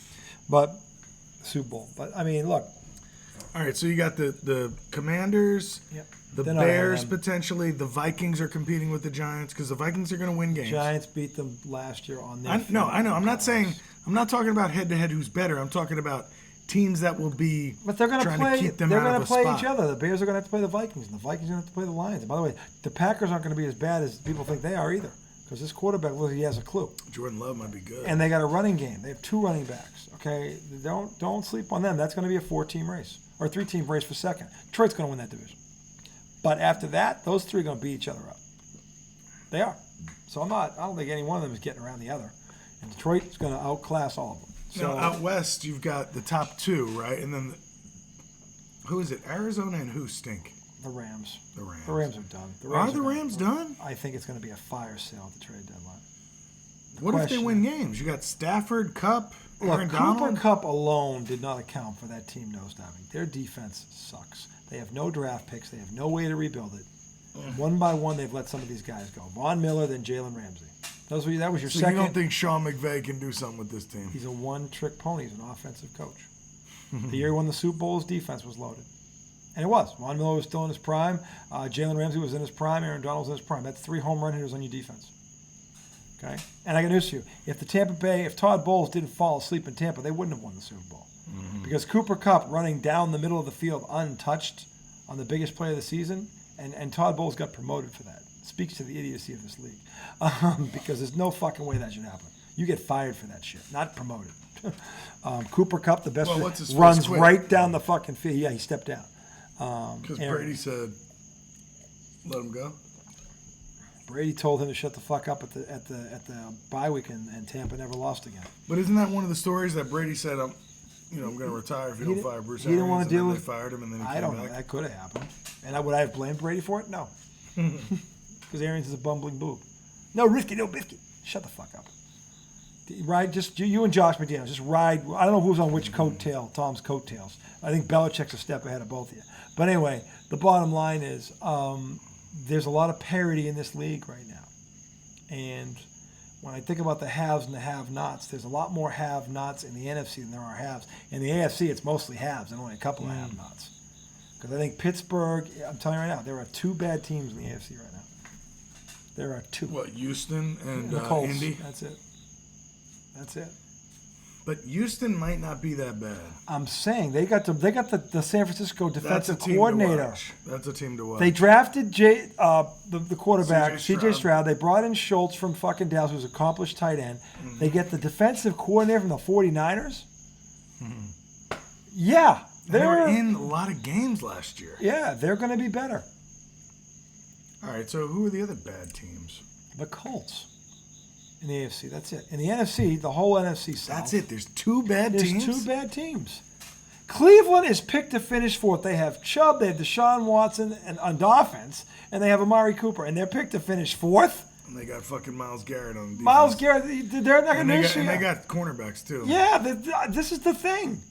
B: But Super Bowl. But I mean, look.
A: All right, so you got the Commanders.
B: Yep.
A: The Bears potentially. The Vikings are competing with the Giants because the Vikings are going to win games.
B: Giants beat them last year on their
A: I know. I'm not saying. I'm not talking about head-to-head who's better. I'm talking about teams that will be
B: but they're going to play.
A: keep them
B: they're
A: out
B: going
A: of
B: to
A: a
B: play
A: spot.
B: each other. The Bears are going to have to play the Vikings, and the Vikings are going to have to play the Lions. And by the way, the Packers aren't going to be as bad as people think they are either, because this quarterback looks like he has a clue.
A: Jordan Love might be good.
B: And they got a running game. They have 2 running backs. Okay, don't sleep on them. That's going to be a 4-team race or 3-team race for second. Detroit's going to win that division. But after that, those 3 are going to beat each other up. They are. So I don't think any one of them is getting around the other. And Detroit's going to outclass all of them. So
A: now, out west, you've got the top 2, right? And then, who is it? Arizona and who stink?
B: the Rams.
A: The Rams.
B: The Rams are done.
A: Are the Rams done?
B: I think it's going to be a fire sale at the trade deadline.
A: What if they win games? You got Stafford, Kupp, Aaron
B: Look,
A: Donald?
B: Cooper Kupp alone did not account for that team nosediving. Their defense sucks. They have no draft picks. They have no way to rebuild it. One by one, they've let some of these guys go. Von Miller, then Jalen Ramsey. That was your
A: So
B: second.
A: you don't think Sean McVay can do something with this team?
B: He's a one-trick pony. He's an offensive coach. The year he won the Super Bowl, his defense was loaded. And it was. Von Miller was still in his prime. Jalen Ramsey was in his prime. Aaron Donald was in his prime. That's 3 home run hitters on your defense. Okay? And I got news for you. If Todd Bowles didn't fall asleep in Tampa, they wouldn't have won the Super Bowl. Mm-hmm. Because Cooper Kupp running down the middle of the field untouched on the biggest play of the season, and Todd Bowles got promoted for that. Speaks to the idiocy of this league. Because there's no fucking way that should happen. You get fired for that shit, not promoted. Cooper Kupp, the best, runs right down the fucking field. Yeah, he stepped down.
A: Because Brady said, let him go.
B: Brady told him to shut the fuck up at the bye week, and Tampa never lost again.
A: But isn't that one of the stories that Brady said, I'm going to retire if you don't fire Bruce Arians?
B: He didn't want to deal with.
A: They fired him, and then he
B: I
A: came
B: don't
A: back.
B: know. That could have happened. And would I have blamed Brady for it? No. Because Arians is a bumbling boob. No risky, no biscuit. Shut the fuck up. Ride just you and Josh McDaniels. Just ride. I don't know who's on which coattail. Tom's coattails. I think Belichick's a step ahead of both of you. But anyway, the bottom line is there's a lot of parity in this league right now. And when I think about the haves and the have-nots, there's a lot more have-nots in the NFC than there are haves. In the AFC, it's mostly haves and only a couple of have-nots. Because I think Pittsburgh, I'm telling you right now, there are 2 bad teams in the AFC right now. There are 2.
A: What, Houston and
B: the Colts.
A: Indy?
B: That's it. That's it.
A: But Houston might not be that bad.
B: I'm saying they got the San Francisco
A: That's a
B: defensive
A: team
B: coordinator.
A: to watch. That's a team to watch.
B: They drafted the quarterback,
A: C.J.
B: Stroud. They brought in Schultz from fucking Dallas, who's an accomplished tight end. Mm-hmm. They get the defensive coordinator from the 49ers. Mm-hmm. Yeah.
A: They were in a lot of games last year.
B: Yeah, they're going to be better.
A: All right, so who are the other bad teams?
B: The Colts. In the AFC, that's it. In the NFC, the whole NFC South.
A: That's it. There's 2 bad teams?
B: There's 2 bad teams. Cleveland is picked to finish 4th. They have Chubb, they have Deshaun Watson on offense, and they have Amari Cooper, and they're picked to finish 4th.
A: And they got fucking Myles Garrett on defense.
B: Myles Garrett, they're not going to miss you.
A: And they got cornerbacks, too.
B: Yeah, this is the thing.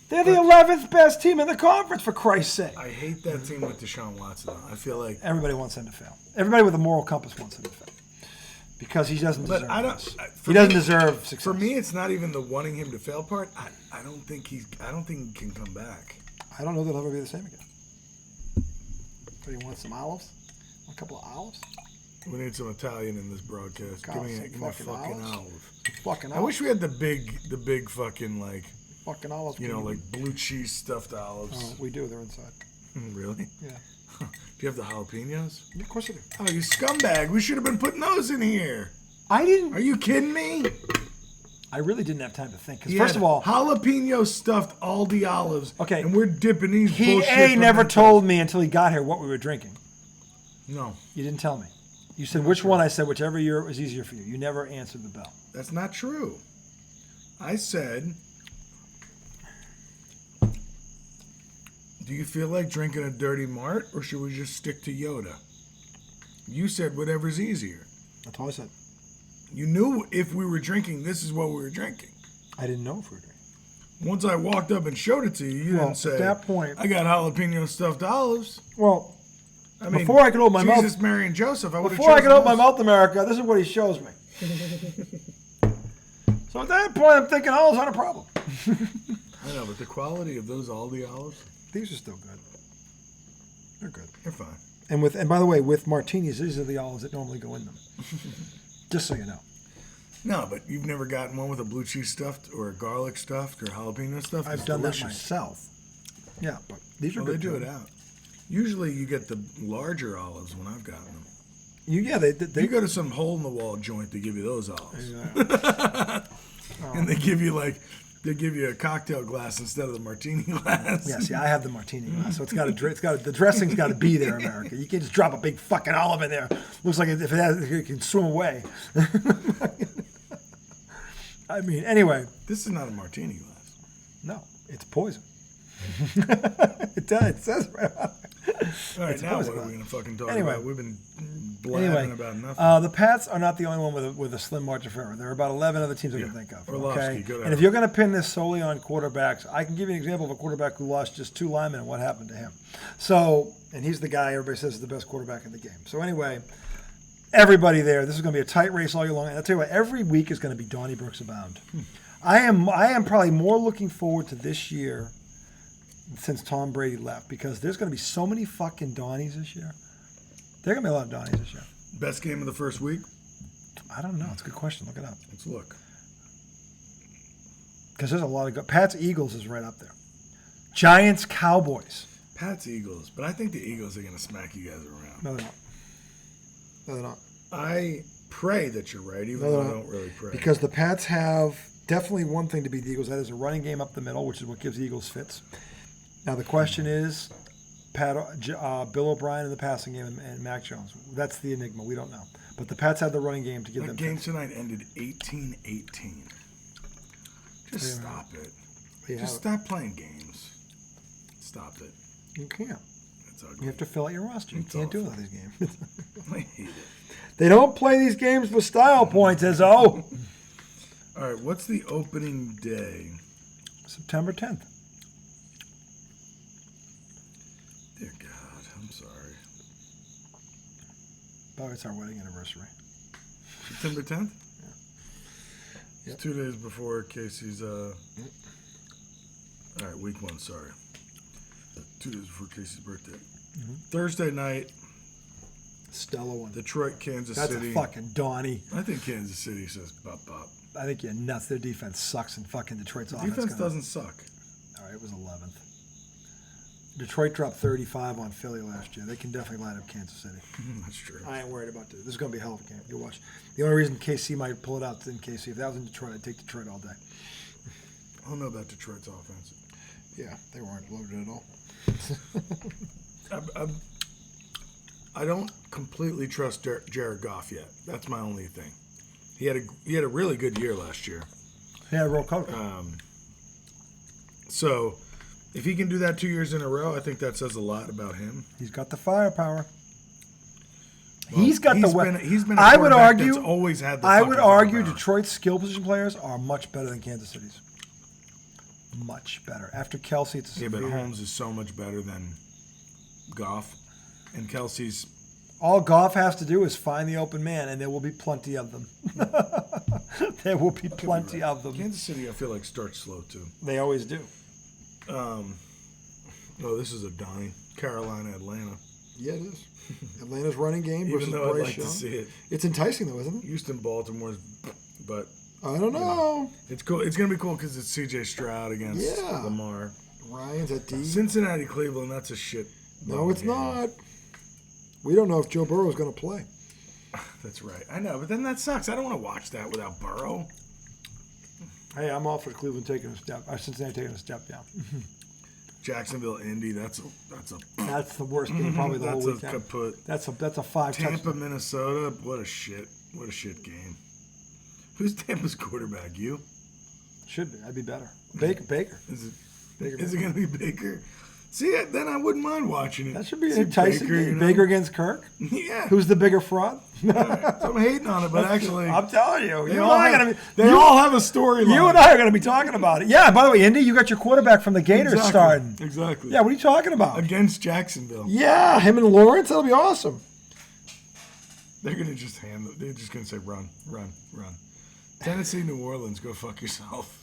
B: They're the 11th best team in the conference, for Christ's sake.
A: I hate that team with Deshaun Watson. I feel like
B: everybody wants him to fail. Everybody with a moral compass wants him to fail. Because he doesn't deserve this. He doesn't deserve success.
A: For me, it's not even the wanting him to fail part. I don't think he can come back.
B: I don't know that he'll ever be the same again. But he wants some olives? A couple of olives?
A: We need some Italian in this broadcast. Give me a fucking olive.
B: Fucking olives.
A: I wish we had the big fucking like
B: fucking olives.
A: Like blue cheese stuffed olives.
B: Oh, we do. They're inside.
A: Really?
B: Yeah.
A: Do you have the jalapenos?
B: Yeah, of course I do.
A: Oh, you scumbag. We should have been putting those in here.
B: I didn't.
A: Are you kidding me?
B: I really didn't have time to think. Because first of all,
A: jalapeno stuffed Aldi olives.
B: Okay.
A: And we're dipping these bullshit.
B: He never told me until he got here what we were drinking.
A: No.
B: You didn't tell me. You said which one. I said whichever year was easier for you. You never answered the bell.
A: That's not true. I said, do you feel like drinking a Dirty Mart, or should we just stick to Yoda? You said whatever's easier.
B: That's all I said.
A: You knew if we were drinking, this is what we were drinking.
B: I didn't know if we were drinking.
A: Once I walked up and showed it to you, you didn't say,
B: at that point,
A: I got jalapeno stuffed olives.
B: Well,
A: I mean,
B: before I could open my mouth.
A: Jesus, Mary, and Joseph,
B: Before I could open my mouth, America, this is what he shows me. So at that point, I'm thinking olives aren't a problem.
A: I know, but the quality of those Aldi olives,
B: These are still good. They're good.
A: they're fine.
B: And by the way, with martinis, these are the olives that normally go in them. Just so you know.
A: No, but you've never gotten one with a blue cheese stuffed or a garlic stuffed or jalapeno stuffed?
B: I've done that myself. Yeah, but these are
A: Well,
B: good.
A: they do it out. Usually you get the larger olives when I've gotten them.
B: They
A: You go to some hole-in-the-wall joint, they give you those olives.
B: Yeah.
A: And they give you a cocktail glass instead of the martini glass.
B: Yeah, see, I have the martini glass, so the dressing's got to be there, America. You can't just drop a big fucking olive in there. Looks like it can swim away. I mean, anyway.
A: This is not a martini glass.
B: No, it's poison. It says right on it.
A: All right,
B: It's
A: now what
B: poison
A: are we going to fucking talk
B: Anyway.
A: about? We've been blabbing about nothing.
B: The Pats are not the only one with a slim margin for error. There are about 11 other teams I can think of.
A: Orlovsky, go ahead.
B: And if you're going to pin this solely on quarterbacks, I can give you an example of a quarterback who lost just 2 linemen and what happened to him. So, and he's the guy everybody says is the best quarterback in the game. So anyway, everybody there, this is going to be a tight race all year long. And I'll tell you what, every week is going to be Donnie Brooks abound. I am probably more looking forward to this year since Tom Brady left, because there's going to be so many fucking Donnies this year. There are going to be a lot of Donnies this year.
A: Best game of the first week?
B: I don't know. It's a good question. Look it up.
A: Let's look.
B: Because there's a lot of good. Pats Eagles is right up there. Giants Cowboys.
A: Pats Eagles, but I think the Eagles are going to smack you guys around.
B: No, they're not. No, they're not.
A: I pray that you're right, even though I don't really pray.
B: Because the Pats have definitely one thing to beat the Eagles. That is a running game up the middle, which is what gives the Eagles fits. Now the question is, Bill O'Brien in the passing game and Mac Jones. That's the enigma. We don't know. But the Pats have the running game to give
A: that
B: them
A: game
B: fits.
A: tonight ended 18-18. Just stop it.
B: Yeah.
A: Just stop playing games. Stop it.
B: You can't.
A: That's ugly.
B: You have to fill out your roster. You can't do it with these games.
A: I hate it.
B: They don't play these games for style points, Izzo.
A: All right, what's the opening day?
B: September 10th.
A: Dear God, I'm sorry.
B: Oh, it's our wedding anniversary.
A: September 10th?
B: Yeah.
A: It's 2 days before Casey's, all right, week 1, sorry. 2 days before Casey's birthday.
B: Mm-hmm.
A: Thursday night,
B: Stellar one.
A: Detroit, Kansas
B: That's
A: City.
B: a fucking Donnie.
A: I think Kansas City says bop bop.
B: I think you're nuts. Their defense sucks, and fucking Detroit's offense.
A: Defense doesn't suck.
B: All right, it was 11th. Detroit dropped 35 on Philly last year. They can definitely line up Kansas City.
A: That's true.
B: I ain't worried about this. This is going to be a hell of a game. You'll watch. The only reason KC might pull it out is in KC. If that was in Detroit, I'd take Detroit all day.
A: I don't know about Detroit's offense.
B: Yeah, they weren't loaded at all.
A: I don't completely trust Jared Goff yet. That's my only thing. He had a really good year last year.
B: Yeah, roll coach.
A: So if he can do that 2 years in a row, I think that says a lot about him.
B: He's got the firepower.
A: Well,
B: he's got the
A: weapon. He's been a
B: I would
A: quarterback
B: argue.
A: that's always had the
B: I would
A: fucking
B: argue
A: firepower.
B: Detroit's skill position players are much better than Kansas City's. Much better. After Kelsey, it's a
A: Yeah, but
B: severe-
A: Holmes is so much better than Goff. And Kelsey's...
B: All Goff has to do is find the open man, and there will be plenty of them. There will be plenty of them.
A: Kansas City, I feel like, starts slow, too.
B: They always do.
A: Oh, this is a Donnie. Carolina, Atlanta.
B: Yeah, it is. Atlanta's running game versus
A: Even though I'd
B: Bryce
A: like
B: Young.
A: to see it.
B: It's enticing, though, isn't it?
A: Houston, Baltimore's... But...
B: I don't know.
A: It's cool. It's going to be cool because it's C.J. Stroud against
B: Yeah.
A: Lamar.
B: Ryan's at D.
A: Cincinnati, Cleveland, that's a shit.
B: No, it's
A: game.
B: not. We don't know if Joe Burrow is going to play.
A: That's right. I know, but then that sucks. I don't want to watch that without Burrow.
B: Hey, I'm all for Cleveland taking a step. Cincinnati taking a step down.
A: Jacksonville, Indy, that's a
B: That's the worst game probably the whole
A: that's a
B: weekend.
A: kaput.
B: That's a 5
A: Tampa,
B: touchdown.
A: Minnesota, what a shit game. Who's Tampa's quarterback? You?
B: Should be. I'd be better. Baker.
A: Is it
B: Baker.
A: going to be Baker? See, then I wouldn't mind watching it.
B: That should be
A: See
B: an enticing
A: Baker,
B: game. Baker against Kirk.
A: Yeah.
B: Who's the bigger fraud?
A: So I'm hating on it, but actually,
B: I'm telling you,
A: they all have a storyline.
B: You and I are going to be talking about it. Yeah. By the way, Indy, you got your quarterback from the Gators starting.
A: Exactly.
B: Yeah. What are you talking about?
A: Against Jacksonville.
B: Yeah, him and Lawrence. That'll be awesome.
A: They're gonna just they're just gonna say run, run, run. Tennessee, New Orleans, go fuck yourself.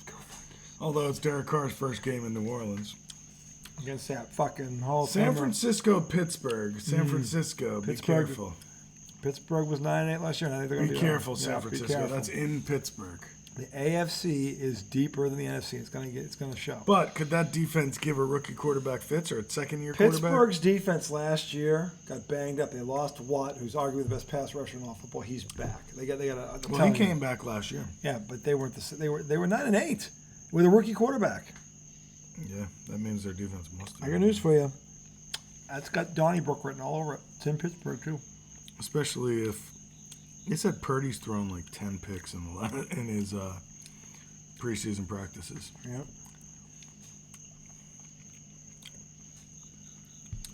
A: Although it's Derek Carr's first game in New Orleans.
B: Against that fucking Hall of
A: San
B: Famer.
A: Francisco, Pittsburgh. San Francisco,
B: Pittsburgh.
A: be careful.
B: Pittsburgh was 9-8 last year. And I think they're going to
A: Be
B: be
A: careful,
B: on.
A: San Francisco.
B: Careful.
A: That's in Pittsburgh.
B: The AFC is deeper than the NFC. It's going to show.
A: But could that defense give a rookie quarterback fits or a second-year quarterback?
B: Pittsburgh's defense last year got banged up. They lost Watt, who's arguably the best pass rusher in all football. He's back. They got a.
A: Well, he came back last year.
B: Yeah, but they weren't. They were 9-8 with a rookie quarterback.
A: Yeah, that means their defense must.
B: I got news for you. That's got Donnybrook written all over it. It's in Pittsburgh too.
A: Especially if they said Purdy's thrown like 10 picks in his preseason practices.
B: Yep.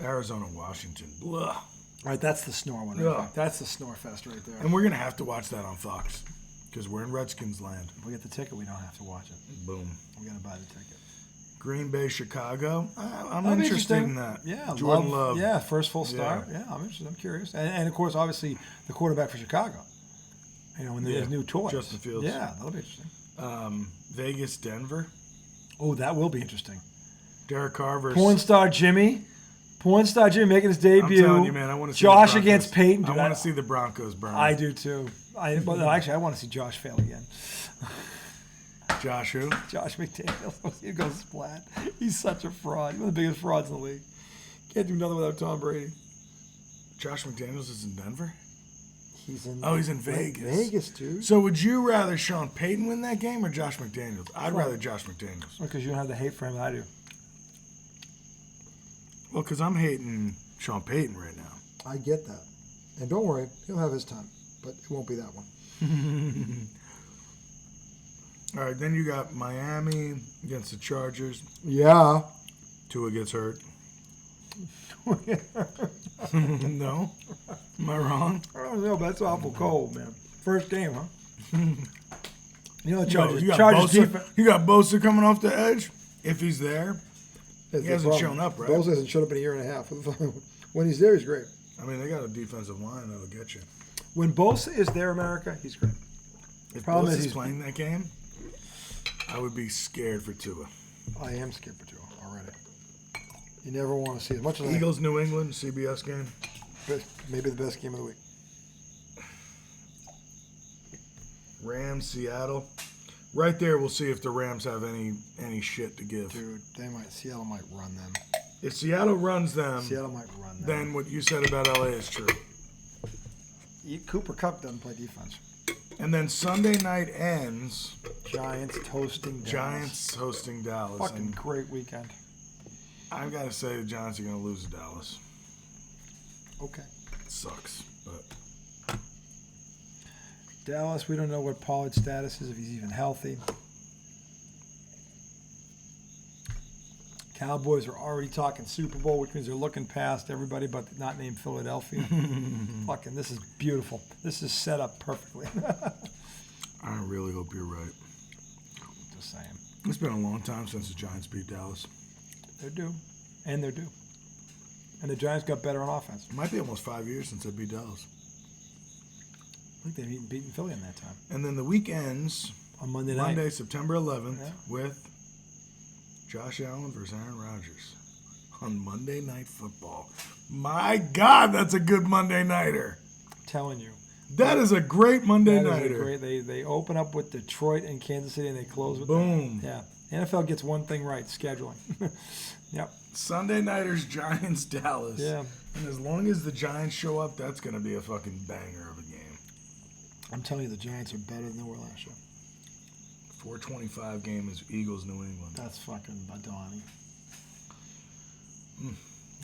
A: Arizona, Washington, blah.
B: All right, that's the snore one. Right
A: Yeah.
B: there. That's the snore fest right there.
A: And we're gonna have to watch that on Fox because we're in Redskins land.
B: If we get the ticket, we don't have to watch it.
A: Boom.
B: We got to buy the ticket.
A: Green Bay, Chicago. I'm
B: That'd be
A: interested
B: interesting.
A: in that.
B: Yeah,
A: Jordan Love.
B: Yeah, first full start. Yeah, I'm interested. I'm curious. And of course, obviously, the quarterback for Chicago. You know, when there's new toys.
A: Justin Fields.
B: Yeah, that'll be interesting.
A: Vegas, Denver.
B: Oh, that will be interesting.
A: Derek Carr versus.
B: Porn star Jimmy making his debut.
A: I'm telling you, man, I want to see
B: Josh
A: the Broncos.
B: against Peyton.
A: I
B: Dude,
A: want to see the Broncos burn.
B: I do too. Well, actually, I want to see Josh fail again.
A: Josh who?
B: Josh McDaniels. He goes splat. He's such a fraud. He's one of the biggest frauds in the league. Can't do nothing without Tom Brady.
A: Josh McDaniels is in Denver?
B: He's in
A: Vegas.
B: Vegas, dude.
A: So would you rather Sean Payton win that game or Josh McDaniels? I'd rather Josh McDaniels.
B: Because you don't have the hate for him that I do.
A: Well, because I'm hating Sean Payton right now.
B: I get that. And don't worry, he'll have his time. But it won't be that one.
A: All right, then you got Miami against the Chargers.
B: Yeah.
A: Tua gets hurt. No? Am I wrong?
B: I don't know, but that's awful cold, man. First game, huh? You know the
A: Chargers.
B: Chargers defense.
A: You got Bosa coming off the edge. If he's there, he hasn't shown up, right?
B: Bosa hasn't shown up in a year and a half. When he's there, he's great.
A: I mean, they got a defensive line that'll get you.
B: When Bosa is there, America, he's great.
A: If
B: Problem is
A: Bosa's
B: he's
A: playing that game, I would be scared for Tua.
B: I am scared for Tua already. You never want to see as much as
A: Eagles, New England, CBS game.
B: Maybe the best game of the week.
A: Rams, Seattle. Right there, we'll see if the Rams have any shit to give.
B: Dude, Seattle might run them.
A: If Seattle runs them,
B: Seattle might run them.
A: then what you said about LA is true.
B: Cooper Kupp doesn't play defense.
A: And then Sunday night ends.
B: Giants hosting Dallas. Fucking great weekend.
A: I've got to say the Giants are going to lose to Dallas.
B: Okay.
A: It sucks, but
B: Dallas, we don't know what Pollard's status is, if he's even healthy. Cowboys are already talking Super Bowl, which means they're looking past everybody but not named Philadelphia. Fucking, this is beautiful. This is set up perfectly.
A: I really hope you're right.
B: Just saying.
A: It's been a long time since the Giants beat Dallas.
B: They're due. And they're due. And the Giants got better on offense.
A: It might be almost 5 years since they beat Dallas.
B: I think they've beaten Philly in that time.
A: And then the week ends
B: On Monday night.
A: Monday, September 11th,
B: Yeah.
A: with Josh Allen versus Aaron Rodgers on Monday Night Football. My God, that's a good Monday nighter.
B: I'm telling you.
A: That is a great Monday
B: That is
A: nighter.
B: great. They open up with Detroit and Kansas City, and they close with
A: Boom.
B: Yeah. NFL gets one thing right, scheduling. Yep.
A: Sunday nighters, Giants, Dallas.
B: Yeah.
A: And as long as the Giants show up, that's going to be a fucking banger of a game.
B: I'm telling you, the Giants are better than they were last year.
A: 4:25 game is Eagles, New England.
B: That's fucking Badani.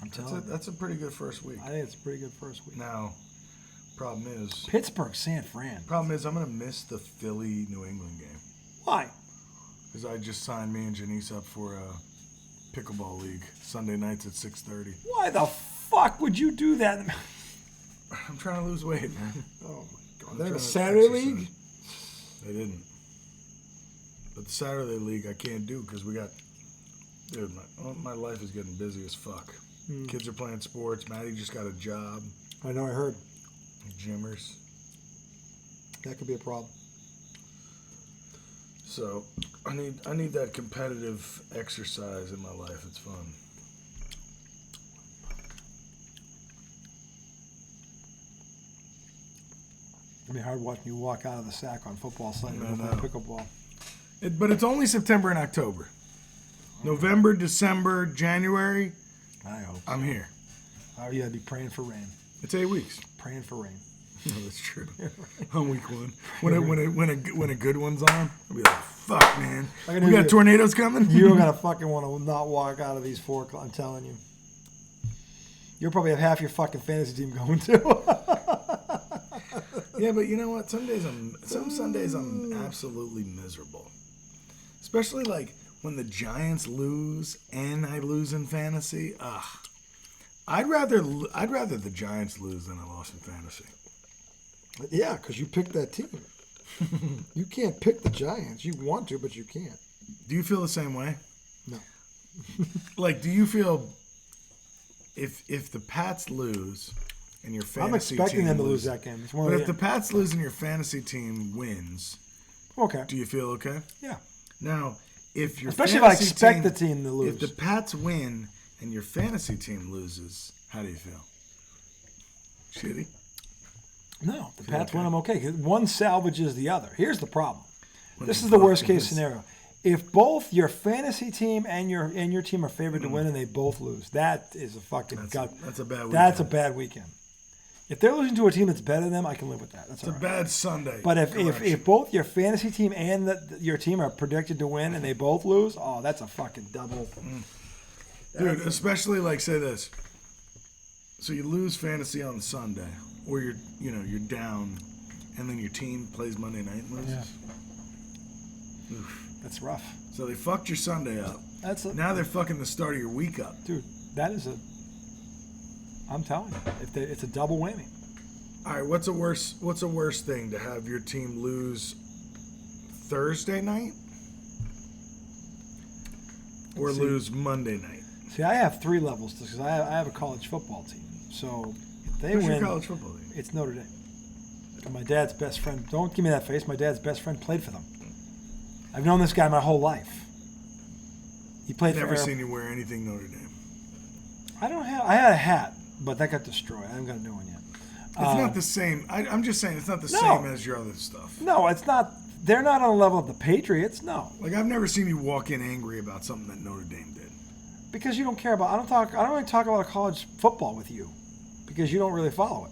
B: I'm telling you.
A: That's a pretty good first week.
B: I think it's a pretty good first week.
A: Now, problem is
B: Pittsburgh, San Fran.
A: I'm going to miss the Philly, New England game.
B: Why?
A: Because I just signed me and Janice up for pickleball league. Sunday nights at 6:30.
B: Why the fuck would you do that?
A: I'm trying to lose weight, man.
B: Oh my god!
A: I'm
B: They have a
A: trying to
B: Saturday
A: exercise.
B: league.
A: They didn't. But the Saturday league I can't do because we got. Dude, my life is getting busy as fuck. Kids are playing sports. Maddie just got a job.
B: I know. I heard.
A: Gymmers.
B: That could be a problem.
A: So I need that competitive exercise in my life. It's fun.
B: It'd be hard watching you walk out of the sack on football Sunday
A: I
B: and
A: know.
B: play pickleball.
A: But it's only September and October. November, December, January,
B: I hope.
A: I'm here.
B: Oh yeah, I'd be praying for rain.
A: It's 8 weeks.
B: Praying for rain.
A: No, that's true. On week one, when a good one's on, I'll be like, "Fuck, man,
B: Like I
A: we
B: knew
A: got
B: you-
A: tornadoes coming."
B: You're gonna fucking want to not walk out of these 4 o'clock. I'm telling you. You'll probably have half your fucking fantasy team going too.
A: Yeah, but you know what? Some Sundays I'm absolutely miserable. Especially like when the Giants lose and I lose in fantasy. Ugh. I'd rather the Giants lose than I lost in fantasy.
B: Yeah, because you picked that team. You can't pick the Giants. You want to, but you can't.
A: Do you feel the same way?
B: No.
A: Like, do you feel if the Pats lose and your fantasy
B: I'm expecting
A: team
B: them to lose
A: loses-
B: that game. It's one
A: But
B: of
A: if the Pats lose and your fantasy team wins,
B: okay.
A: do you feel okay?
B: Yeah.
A: Now, if your
B: Especially if I
A: fantasy
B: expect the team to lose.
A: If the Pats win and your fantasy team loses, how do you feel? Shitty?
B: No, the Pats
A: okay?
B: win, I'm okay. 'Cause one salvages the other. Here's the problem.
A: When
B: This
A: they
B: is the
A: both
B: worst case
A: lose.
B: scenario. If both your fantasy team and your team are favored to win and they both lose, that is a fucking gut.
A: That's a bad weekend.
B: That's a bad weekend. If they're losing to a team that's better than them, I can live with that. That's
A: It's
B: all
A: a
B: right.
A: bad Sunday.
B: But if
A: correction.
B: both your fantasy team and your team are predicted to win and they both lose, oh, that's a fucking double.
A: Dude, especially like say this. So you lose fantasy on Sunday, or you're down, and then your team plays Monday night and loses.
B: Yeah. That's rough.
A: So they fucked your Sunday up. Now they're fucking the start of your week up.
B: Dude, that is I'm telling you, it's a double whammy.
A: All right, what's a worse thing to have your team lose Thursday night or lose Monday night?
B: See, I have 3 levels because I have a college football team. So if they
A: Who's
B: win,
A: your college football team?
B: it's Notre Dame. And my dad's best friend. Don't give me that face. My dad's best friend played for them. I've known this guy my whole life. He played
A: Never
B: for.
A: seen you wear anything Notre Dame.
B: I had a hat, but that got destroyed. I haven't got a new one yet.
A: It's not the same. I'm just saying it's not the
B: No.
A: same as your other stuff.
B: No, it's not. They're not on the level of the Patriots. No,
A: Like I've never seen you walk in angry about something that Notre Dame did.
B: because you don't care about. I don't really talk about college football with you, because you don't really follow it.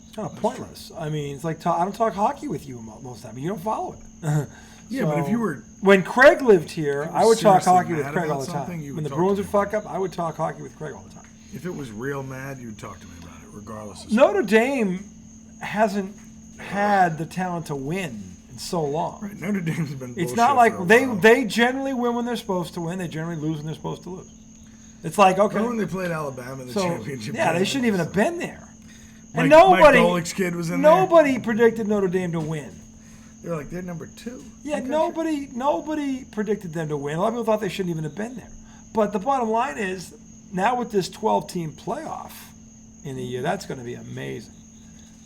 B: It's kind of pointless. I mean, it's like I don't talk hockey with you most of the time. You don't follow it.
A: Yeah, but if you were
B: when Craig lived here, I would talk
A: seriously
B: hockey with
A: mad
B: Craig
A: about
B: all the
A: something,
B: time.
A: you
B: When
A: would
B: the
A: talk
B: Bruins
A: to
B: would
A: me
B: fuck up, I would talk hockey with Craig all the time.
A: if it was real mad, you'd talk to me about it, regardless of
B: Notre Dame hasn't had the talent to win in so long.
A: Right, Notre Dame's been
B: It's
A: bullshit
B: not like
A: for a
B: they
A: while.
B: they generally win when they're supposed to win. They generally lose when they're supposed to lose. It's like, okay,
A: Remember when they played Alabama in the
B: so
A: championship
B: yeah, they
A: game?
B: shouldn't even have been there.
A: Mike,
B: And nobody,
A: Mike Golick's kid was in there.
B: nobody predicted Notre Dame to win.
A: They're like, they're number 2.
B: Yeah,
A: Okay,
B: nobody predicted them to win. A lot of people thought they shouldn't even have been there. But the bottom line is, now with this 12-team playoff in a year, that's going to be amazing.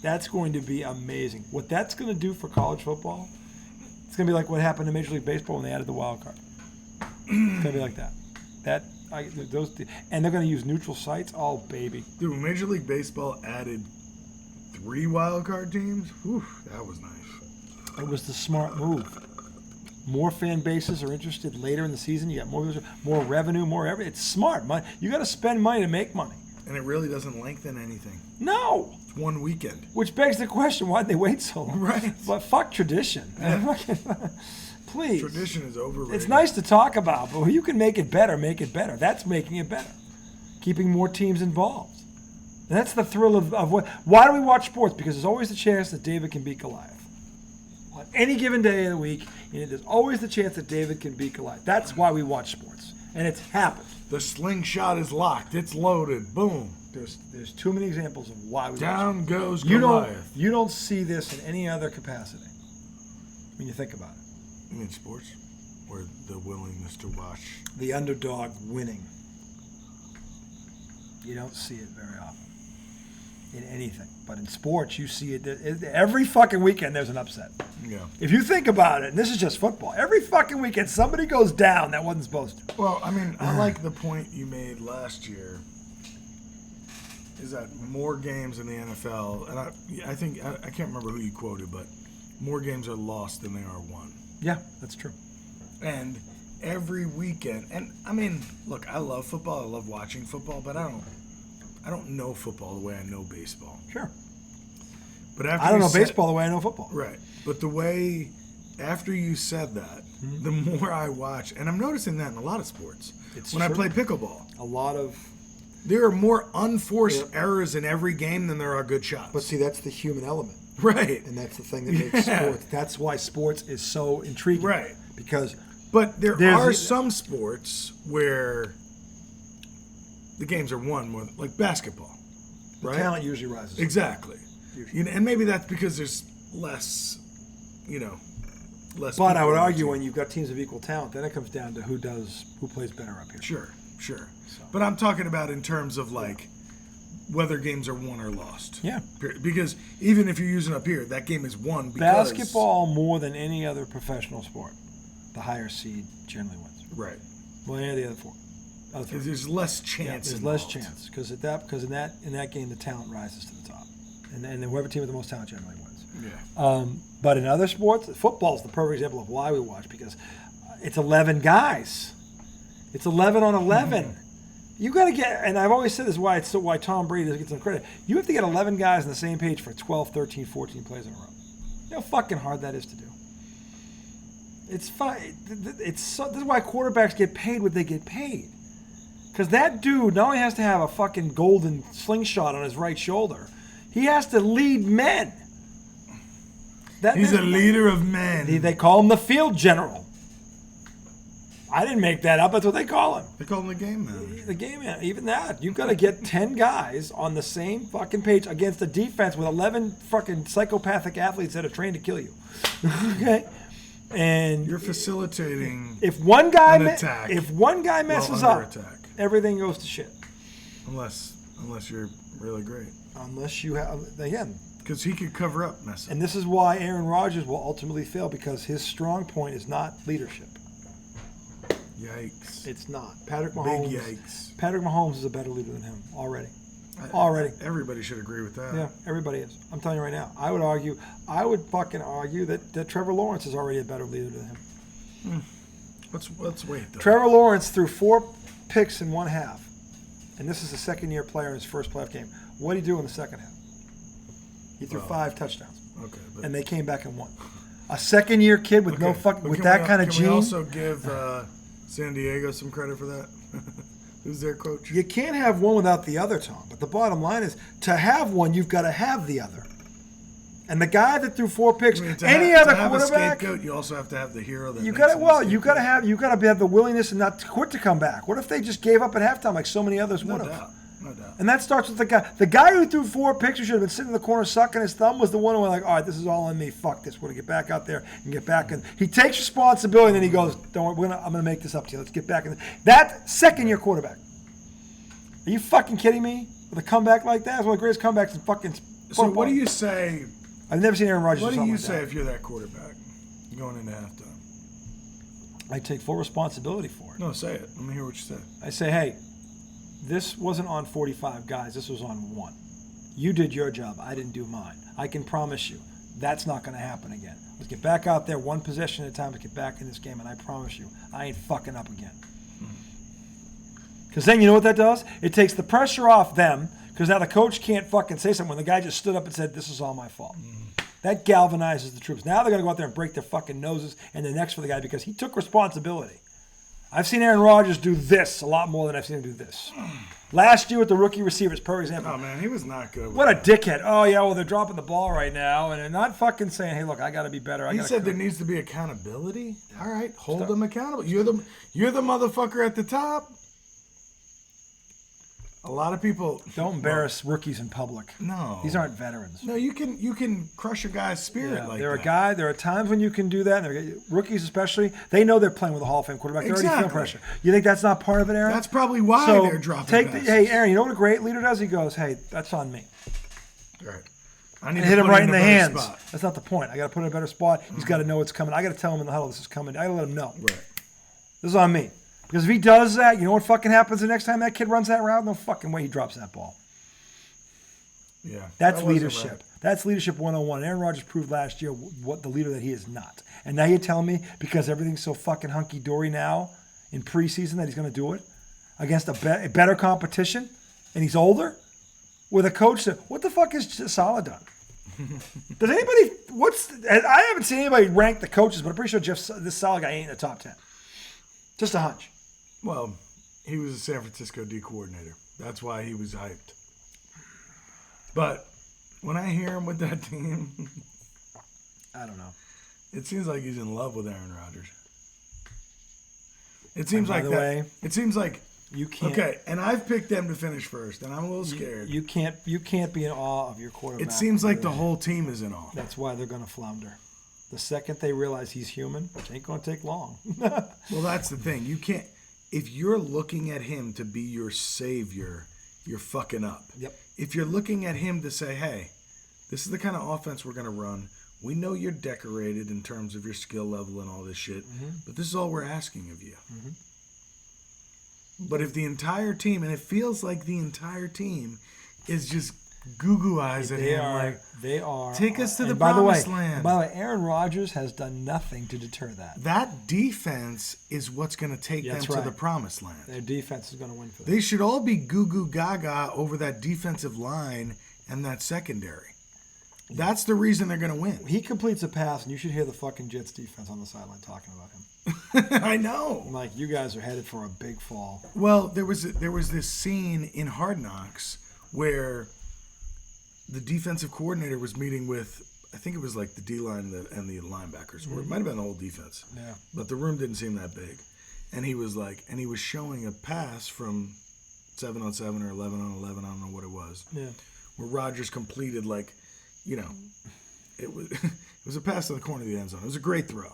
B: That's going to be amazing. What that's going to do for college football, it's going to be like what happened to Major League Baseball when they added the wild card. It's going to be like that. And they're going to use neutral sites. Oh, baby.
A: Dude, when Major League Baseball added 3 wild card teams, whew, that was nice.
B: It was the smart move. More fan bases are interested later in the season. You got more revenue, more everything. It's smart. You got to spend money to make money.
A: And it really doesn't lengthen anything.
B: No.
A: It's one weekend.
B: Which begs the question, why'd they wait so long?
A: Right.
B: But fuck tradition. Please.
A: Tradition is overrated.
B: It's nice to talk about, but you can make it better, make it better. That's making it better. Keeping more teams involved. And that's the thrill of what. Why do we watch sports? Because there's always the chance that David can beat Goliath. On any given day of the week, there's always the chance that David can beat Goliath. That's why we watch sports. And it's happened.
A: The slingshot is locked. It's loaded. Boom.
B: There's too many examples of why we
A: Down
B: watch.
A: goes
B: You
A: Goliath.
B: you don't see this in any other capacity when you think about it.
A: You mean sports? Where the willingness to watch.
B: The underdog winning. You don't see it very often in anything. But in sports, you see it every fucking weekend there's an upset.
A: Yeah.
B: If you think about it, and this is just football, every fucking weekend somebody goes down that wasn't supposed to.
A: Well, I mean, I like the point you made last year. Is that more games in the NFL, and I think, I can't remember who you quoted, but more games are lost than they are won.
B: Yeah, that's true.
A: And every weekend, and I mean, look, I love football. I love watching football, but I don't know football the way I know baseball.
B: Sure.
A: But after
B: I don't
A: you
B: know
A: said,
B: baseball the way I know football.
A: Right. But the way, after you said that, the more I watch, and I'm noticing that in a lot of sports.
B: It's
A: when
B: true.
A: I play pickleball.
B: A lot of...
A: There are more unforced errors in every game than there are good shots.
B: But see, that's the human element.
A: Right.
B: And that's the thing that makes sports. That's why sports is so intriguing.
A: Right.
B: Because...
A: But there are some sports where the games are won more, like basketball. Right?
B: Talent usually rises.
A: Exactly. And maybe that's because there's less, less.
B: But I would argue when you've got teams of equal talent, then it comes down to who plays better up here.
A: Sure. But I'm talking about in terms of like whether games are won or lost.
B: Yeah.
A: Because even if you're using up here, that game is won because
B: basketball more than any other professional sport, the higher seed generally wins.
A: Right.
B: Well, any of the other four.
A: There's less chance.
B: There's
A: involved.
B: less chance because in that game the talent rises to the top, and whoever team with the most talent generally wins.
A: Yeah.
B: But in other sports, football is the perfect example of why we watch because it's 11 guys. It's 11 on 11. You got to get, and I've always said this is why Tom Brady doesn't get some credit. You have to get 11 guys on the same page for 12, 13, 14 plays in a row. You know how fucking hard that is to do. It's fine. This is why quarterbacks get paid what they get paid. Because that dude not only has to have a fucking golden slingshot on his right shoulder, he has to lead men.
A: He's a leader of men.
B: They call him the field general. I didn't make that up. That's what they call him.
A: They call him the game manager.
B: The game manager. Even that. You've got to get 10 guys on the same fucking page against a defense with 11 fucking psychopathic athletes that are trained to kill you. Okay? And
A: you're facilitating
B: if one guy
A: attack.
B: If one guy messes up,
A: attack.
B: Everything goes to shit.
A: Unless you're really great.
B: Unless you have, again.
A: Because he could cover up messes.
B: And this is why Aaron Rodgers will ultimately fail because his strong point is not leadership.
A: Yikes.
B: It's not. Patrick Mahomes.
A: Big yikes.
B: Patrick Mahomes is a better leader than him already.
A: Everybody should agree with that.
B: Yeah, everybody is. I'm telling you right now. I would fucking argue that Trevor Lawrence is already a better leader than him.
A: Let's wait though.
B: Trevor Lawrence threw 4 picks in one half. And this is a second-year player in his first playoff game. What did he do in the second half? He threw 5 touchdowns.
A: Okay.
B: And they came back and won. A second-year kid with that kind of gene.
A: Can we also give San Diego some credit for that? Who's their coach?
B: You can't have one without the other, Tom. But the bottom line is, to have one, you've got to have the other. And the guy that threw 4 picks,
A: other
B: quarterback,
A: a scapegoat, you also have to have the hero that
B: you got to have the willingness and not to quit to come back. What if they just gave up at halftime like so many others would have?
A: No doubt.
B: And that starts with the guy. The guy who threw 4 picks, who should have been sitting in the corner sucking his thumb, was the one who was like, all right, this is all on me. Fuck this. We're going to get back out there and get back. And he takes responsibility, and then he goes, don't worry, I'm going to make this up to you. Let's get back. That second-year quarterback. Are you fucking kidding me? With a comeback like that? It's one of the greatest comebacks in fucking football.
A: So what do you say?
B: I've never seen Aaron Rodgers do
A: What do
B: something
A: you
B: like
A: say
B: that.
A: if you're that quarterback going into halftime?
B: I take full responsibility for it.
A: No, say it. Let me hear what you say.
B: I say, hey, this wasn't on 45 guys. This was on 1. You did your job. I didn't do mine. I can promise you that's not going to happen again. Let's get back out there 1 possession at a time to get back in this game, and I promise you, I ain't fucking up again. Because then you know what that does? It takes the pressure off them, because now the coach can't fucking say something when the guy just stood up and said, this is all my fault. That galvanizes the troops. Now they're going to go out there and break their fucking noses and their necks for the guy because he took responsibility. I've seen Aaron Rodgers do this a lot more than I've seen him do this. Last year with the rookie receivers, per example.
A: Oh, man, he was not good.
B: What a dickhead. Oh, yeah, well, they're dropping the ball right now, and they're not fucking saying, hey, look, I got to be better.
A: He said there needs to be accountability. All right, hold them accountable. You're the motherfucker at the top. A lot of people
B: Don't embarrass rookies in public.
A: No,
B: These aren't veterans.
A: No, you can crush a guy's spirit like that.
B: There are times when you can do that. And rookies, especially, they know they're playing with a Hall of Fame quarterback. They already feel pressure. You think that's not part of it, Aaron?
A: That's probably why they're dropping.
B: Hey, Aaron, you know what a great leader does? He goes, "Hey, that's on me."
A: Right.
B: I need to hit him right in the hands. Spot. That's not the point. I got to put him in a better spot. He's got to know it's coming. I got to tell him in the huddle this is coming. I got to let him know.
A: Right.
B: This is on me. Because if he does that, you know what fucking happens the next time that kid runs that route? No fucking way he drops that ball.
A: Yeah.
B: That's leadership. Right. That's leadership 101. Aaron Rodgers proved last year what the leader that he is not. And now you're telling me because everything's so fucking hunky-dory now in preseason that he's going to do it against a better competition and he's older with a coach that, what the fuck has Saleh done? Does anybody, I haven't seen anybody rank the coaches, but I'm pretty sure this Saleh guy ain't in the top 10. Just a hunch.
A: Well, he was a San Francisco D coordinator. That's why he was hyped. But when I hear him with that team,
B: I don't know.
A: It seems like he's in love with Aaron Rodgers. It seems like that. It seems like
B: you can't.
A: Okay, and I've picked them to finish first, and I'm a little scared.
B: You can't be in awe of your quarterback.
A: It seems like the whole team is in awe.
B: That's why they're going to flounder. The second they realize he's human, which ain't going to take long.
A: Well, that's the thing. You can't. If you're looking at him to be your savior, you're fucking up.
B: Yep.
A: If you're looking at him to say, hey, this is the kind of offense we're going to run. We know you're decorated in terms of your skill level and all this shit, but this is all we're asking of you. Mm-hmm. But if the entire team, and it feels like the entire team, is just goo-goo eyes at him,
B: they are.
A: Take us to the promised land.
B: By the way, Aaron Rodgers has done nothing to deter that.
A: That defense is what's going to take them to the promised land.
B: Their defense is going to win for them.
A: They should all be goo-goo gaga over that defensive line and that secondary. That's the reason they're going to win.
B: He completes a pass, and you should hear the fucking Jets defense on the sideline talking about him.
A: I know.
B: Like, you guys are headed for a big fall.
A: Well, there was this scene in Hard Knocks where the defensive coordinator was meeting with, I think it was like the D-line and the linebackers, or it might have been the whole defense.
B: Yeah. But
A: the room didn't seem that big. And he was showing a pass from 7-on-7 or 11-on-11, I don't know what it was.
B: Yeah.
A: Where Rodgers completed it was a pass to the corner of the end zone. It was a great throw,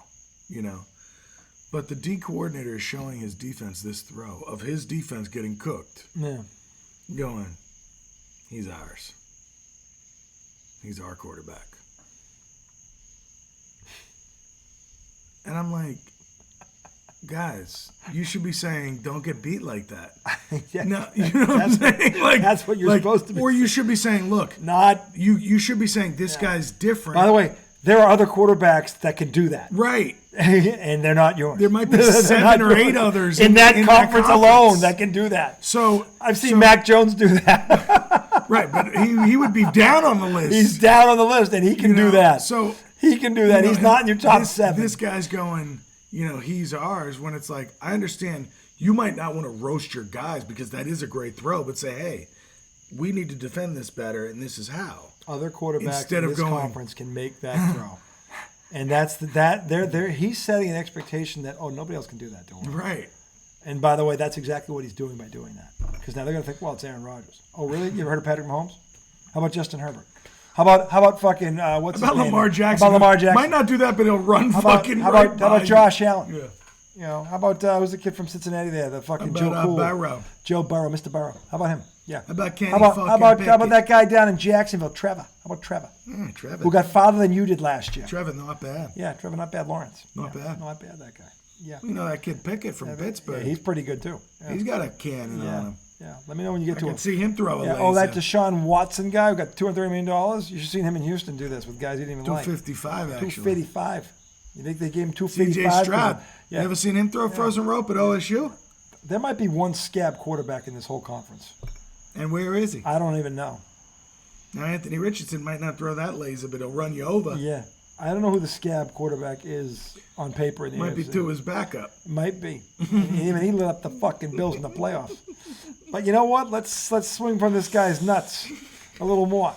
A: But the D coordinator is showing his defense this throw of his defense getting cooked.
B: Yeah.
A: Going, he's ours. He's our quarterback. And I'm like, guys, you should be saying, don't get beat like that.
B: Yeah,
A: no, you know what I'm saying?
B: That's what you're supposed to be.
A: Or you should be saying, look, you should be saying this guy's different.
B: By the way, there are other quarterbacks that can do that.
A: Right.
B: And they're not yours.
A: There might be 7 or 8 others
B: in that conference alone that can do that.
A: So
B: I've seen Mac Jones do that.
A: Right, but he would be down on the list.
B: He's down on the list, and he can do that.
A: So
B: he can do that. He's not in your top 7.
A: This guy's going, he's ours, when it's like, I understand you might not want to roast your guys because that is a great throw, but say, hey, we need to defend this better, and this is how.
B: Other quarterbacks in this conference can make that throw. And he's setting an expectation that, nobody else can do that, don't worry.
A: Right.
B: And by the way, that's exactly what he's doing by doing that. Because now they're going to think, well, it's Aaron Rodgers. Oh, really? You ever heard of Patrick Mahomes? How about Justin Herbert? How about fucking what's his name?
A: Lamar Jackson?
B: How about Lamar Jackson?
A: Might not do that, but he'll run
B: how about Josh Allen?
A: Yeah.
B: How about who's the kid from Cincinnati there? The fucking Joe
A: Burrow.
B: Joe Burrow, Mr. Burrow. How about him? Yeah.
A: How about Kenny?
B: How about that guy down in Jacksonville, Trevor? How about Trevor?
A: Trevor.
B: Who got farther than you did last year?
A: Trevor, not bad.
B: Yeah, Trevor, not bad. Lawrence.
A: Not bad.
B: Not bad, that guy. Yeah.
A: That kid Pickett from Pittsburgh.
B: Yeah, he's pretty good too. Yeah.
A: He's got a cannon on him.
B: Yeah. Let me know when you get to him.
A: I can see him throw a laser.
B: Oh, that Deshaun Watson guy who got $230 million? You should have seen him in Houston do this with guys he didn't even like.
A: 255, actually.
B: 255. You think they gave him 255?
A: CJ Stroud. You ever seen him throw a frozen rope at OSU?
B: There might be one scab quarterback in this whole conference.
A: And where is he?
B: I don't even know.
A: Now, Anthony Richardson might not throw that laser, but he'll run you over.
B: Yeah. I don't know who the scab quarterback is on paper in the
A: Might
B: AFC.
A: be to his backup.
B: Might be. Even he lit up the fucking Bills in the playoffs. But you know what? Let's swing from this guy's nuts a little more.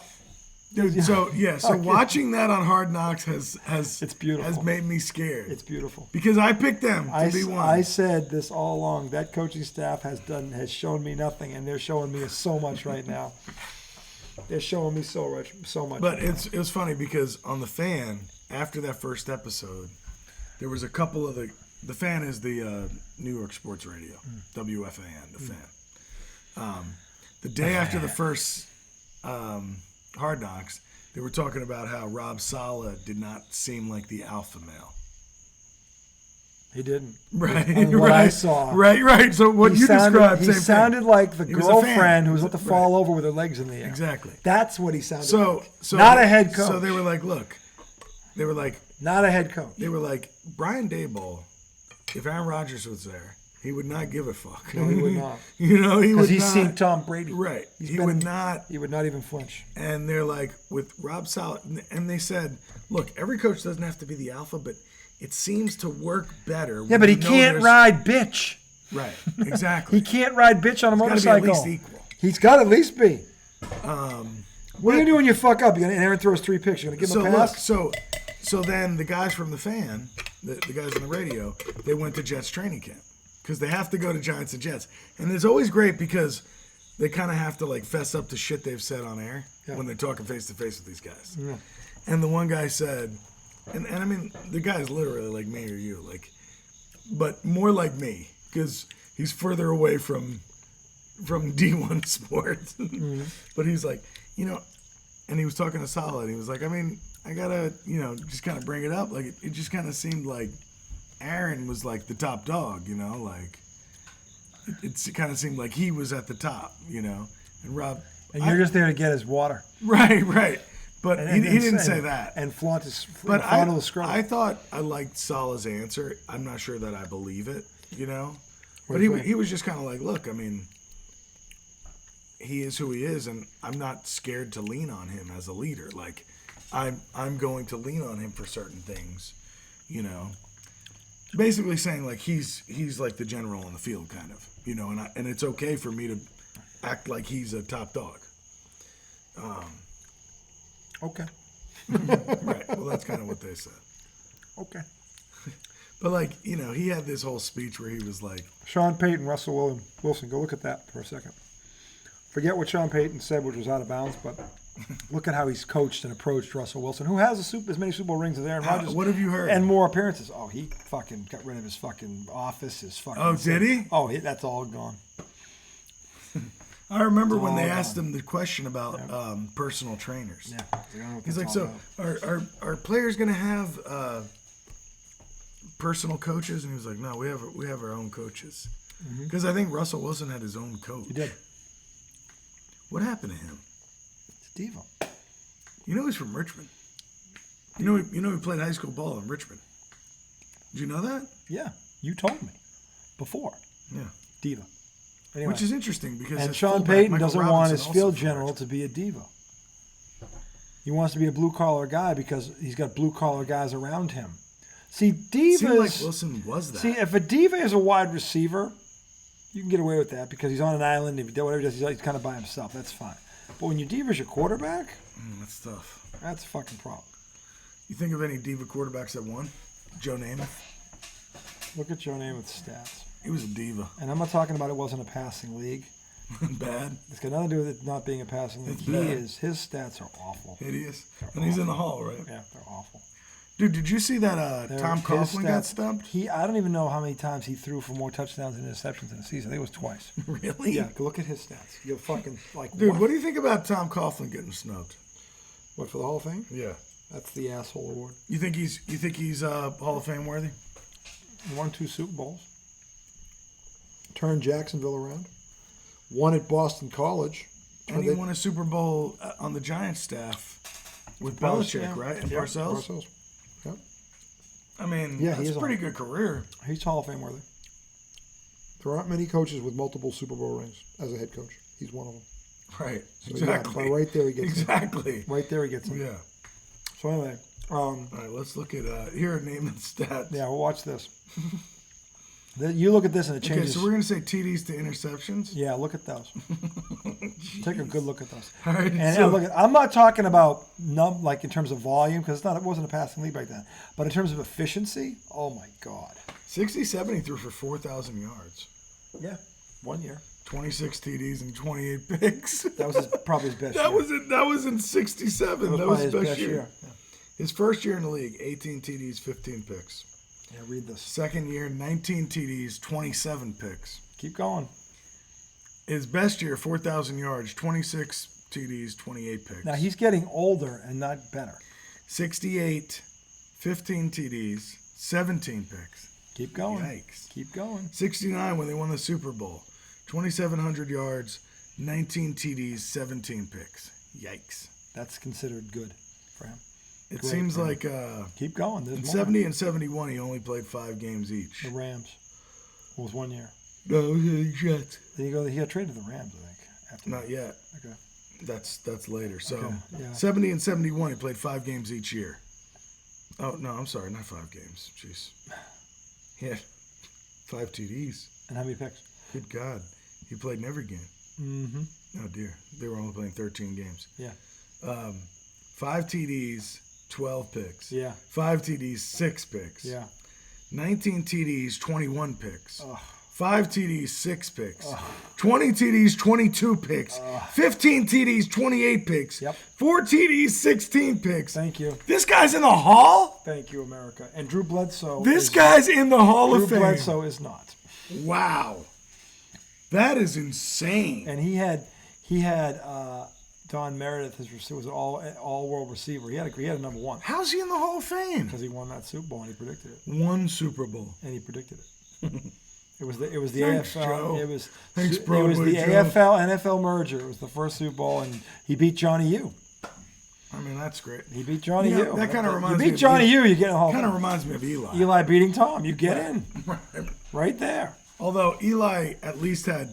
A: Dude, so watching that on Hard Knocks has
B: It's beautiful.
A: has made me scared.
B: It's beautiful.
A: Because I picked them to be one.
B: I said this all along. That coaching staff has shown me nothing, and they're showing me so much right now. They're showing me so much.
A: But it was funny because on the Fan, after that first episode, there was a couple of the Fan is the New York Sports Radio, WFAN, the Fan. The day after the first Hard Knocks, they were talking about how Rob Saleh did not seem like the alpha male.
B: He didn't.
A: Right.
B: On what I saw.
A: Right. So what you described,
B: he
A: same
B: sounded
A: thing.
B: like the
A: He was a fan.
B: girlfriend who was let to fall over with her legs in the air.
A: Exactly.
B: That's what he sounded
A: So
B: like. Not a head coach.
A: So they were like, look,
B: not a head coach.
A: they were like, Brian Daboll, if Aaron Rodgers was there, he would not give a fuck.
B: No, he would not.
A: He would
B: Because he's
A: not.
B: seen Tom Brady.
A: Right.
B: He
A: would not.
B: He would not even flinch.
A: And they're like, with Rob Saleh, and they said, look, every coach doesn't have to be the alpha, but it seems to work better.
B: Yeah, but he can't ride bitch.
A: Right, exactly.
B: He can't ride bitch on a motorcycle.
A: He's got to be at least equal.
B: He's got to at least be. What are you doing when you fuck up? And Aaron throws 3 picks. You're going to give him a pass?
A: So then the guys from the Fan, the guys on the radio, they went to Jets training camp because they have to go to Giants and Jets. And it's always great because they kind of have to like fess up to shit they've said on air when they're talking face to face with these guys.
B: Yeah.
A: And the one guy said, and I mean, the guy's literally like me or you, like, but more like me because he's further away from D1 sports. But he's like, and he was talking to Saleh, and he was like, I mean, I gotta, just kind of bring it up. Like, it just kind of seemed like Aaron was like the top dog, like it kind of seemed like he was at the top, and Rob.
B: And you're just there to get his water.
A: Right. But he didn't say that.
B: And flaunt his
A: But
B: the scrum.
A: I thought I liked Saleh's answer. I'm not sure that I believe it, But
B: do you
A: he was just kind of like, look, I mean, he is who he is, and I'm not scared to lean on him as a leader. Like, I'm going to lean on him for certain things, Basically saying like he's like the general on the field, kind of, and it's okay for me to act like he's a top dog.
B: Okay.
A: Right. Well, that's kind of what they said.
B: Okay.
A: But like, he had this whole speech where he was like,
B: Sean Payton, Russell Wilson. Go look at that for a second. Forget what Sean Payton said, which was out of bounds, but look at how he's coached and approached Russell Wilson, who has as many Super Bowl rings as Aaron Rodgers.
A: What have you heard?
B: And more appearances. Oh, he fucking got rid of his fucking office, his fucking...
A: Oh, did he?
B: Oh, that's all gone.
A: I remember when they asked him the question about personal trainers.
B: Yeah.
A: He's like, so are players going to have personal coaches? And he was like, no, we have our own coaches. Because I think Russell Wilson had his own coach.
B: He did.
A: What happened to him?
B: It's Diva.
A: He's from Richmond. He played high school ball in Richmond. Did you know that?
B: Yeah, you told me before.
A: Yeah.
B: Diva. Anyway.
A: Which is interesting because
B: and Sean Payton doesn't want his field general to be a diva. He wants to be a blue collar guy because he's got blue collar guys around him. See, divas.
A: Seemed like Wilson was that.
B: See, if a diva is a wide receiver, you can get away with that because he's on an island. If he does whatever he does, he's kind of by himself. That's fine. But when your diva's your quarterback,
A: that's tough.
B: That's a fucking problem.
A: You think of any diva quarterbacks that won? Joe Namath.
B: Look at Joe Namath's stats.
A: He was a diva.
B: And I'm not talking about it wasn't a passing league.
A: Bad.
B: It's got nothing to do with it not being a passing league. His stats are awful.
A: Hideous. And he's in the hall, right?
B: Yeah, they're awful.
A: Dude, did you see that Tom Coughlin got stumped?
B: I don't even know how many times he threw for more touchdowns and interceptions in a season. I think it was twice.
A: Really?
B: Yeah, look at his stats. You're fucking like,
A: dude, what do you think about Tom Coughlin getting snubbed?
B: What, for the Hall of Fame?
A: Yeah.
B: That's the asshole award.
A: You think he's Hall of Fame worthy?
B: He won 2 Super Bowls. Turned Jacksonville around. Won at Boston College.
A: And he won a Super Bowl on the Giants staff with Belichick, right? And Parcells?
B: Parcells. Yep.
A: I mean, that's a pretty good career.
B: He's Hall of Fame worthy. There aren't many coaches with multiple Super Bowl rings as a head coach. He's one of them.
A: Right.
B: So
A: exactly.
B: Yeah, right there he gets
A: it.
B: Right there he gets it.
A: Yeah.
B: So anyway.
A: All right, let's look at here. Name and stats.
B: Yeah, we'll watch this. You look at this and it
A: Okay,
B: changes.
A: so we're going to say TDs to interceptions.
B: Yeah, look at those. Take a good look at those.
A: All right,
B: And
A: so-
B: look, I'm not talking about like in terms of volume because it wasn't a passing league back then. But in terms of efficiency, oh my God.
A: 60-70 threw for 4,000 yards,
B: Yeah, 1 year.
A: 26 TDs and 28 picks.
B: That was probably his best
A: That
B: year.
A: That was in '67. That was
B: probably
A: his best year.
B: Yeah.
A: His first year in the league, 18 TDs, 15 picks.
B: Yeah, read this.
A: Second year, 19 TDs, 27 picks.
B: Keep going.
A: His best year, 4,000 yards, 26 TDs, 28 picks.
B: Now he's getting older and not better.
A: 68, 15 TDs, 17 picks.
B: Keep going.
A: Yikes.
B: Keep going.
A: 69 when they won the Super Bowl, 2,700 yards, 19 TDs, 17 picks. Yikes.
B: That's considered good for him.
A: It
B: Great
A: seems
B: for him.
A: like
B: Keep going. There's
A: in
B: more.
A: 70 and 71, he only played 5 games each.
B: The Rams. It was 1 year.
A: No, the Jets.
B: Then he got traded to the Rams, I think. After
A: Not
B: that.
A: yet.
B: Okay.
A: That's later. So
B: Okay, yeah.
A: 70 and 71, he played 5 games each year. Oh, no, I'm sorry, not 5 games. Jeez. He had 5 TDs.
B: And how many picks?
A: Good God. He played in every game.
B: Mm-hmm.
A: Oh, dear. They were only playing 13 games.
B: Yeah.
A: 5 TDs, 12 picks.
B: Yeah.
A: 5 TDs, 6 picks.
B: Yeah.
A: 19 TDs, 21 picks.
B: Ugh.
A: 5 TDs, 6 picks. 20 TDs, 22 picks. 15 TDs, 28 picks.
B: Yep.
A: 4 TDs, 16 picks.
B: Thank you.
A: This guy's in the Hall?
B: Thank you, America. And Drew Bledsoe.
A: This guy's in the Hall
B: Drew
A: of Fame.
B: Bledsoe is not.
A: Wow. That is insane.
B: And he had Don Meredith was an all world receiver. He had a number 1
A: How's he in the Hall of Fame?
B: because he won that Super Bowl and he predicted it.
A: 1 Super Bowl.
B: And he predicted it. It was the
A: Thanks,
B: AFL.
A: Joe.
B: It was
A: Thanks,
B: it was
A: Broadway
B: the
A: Joe.
B: AFL NFL merger. It was the first Super Bowl, and he beat Johnny U.
A: I mean, that's great.
B: He beat Johnny
A: You know,
B: U.
A: that kinda reminds
B: You
A: me
B: beat
A: of
B: Johnny
A: Eli.
B: U, you get in the Hall of
A: Kind of
B: Fame.
A: reminds me of Eli.
B: Eli beating Tom, you get in right there.
A: Although Eli at least had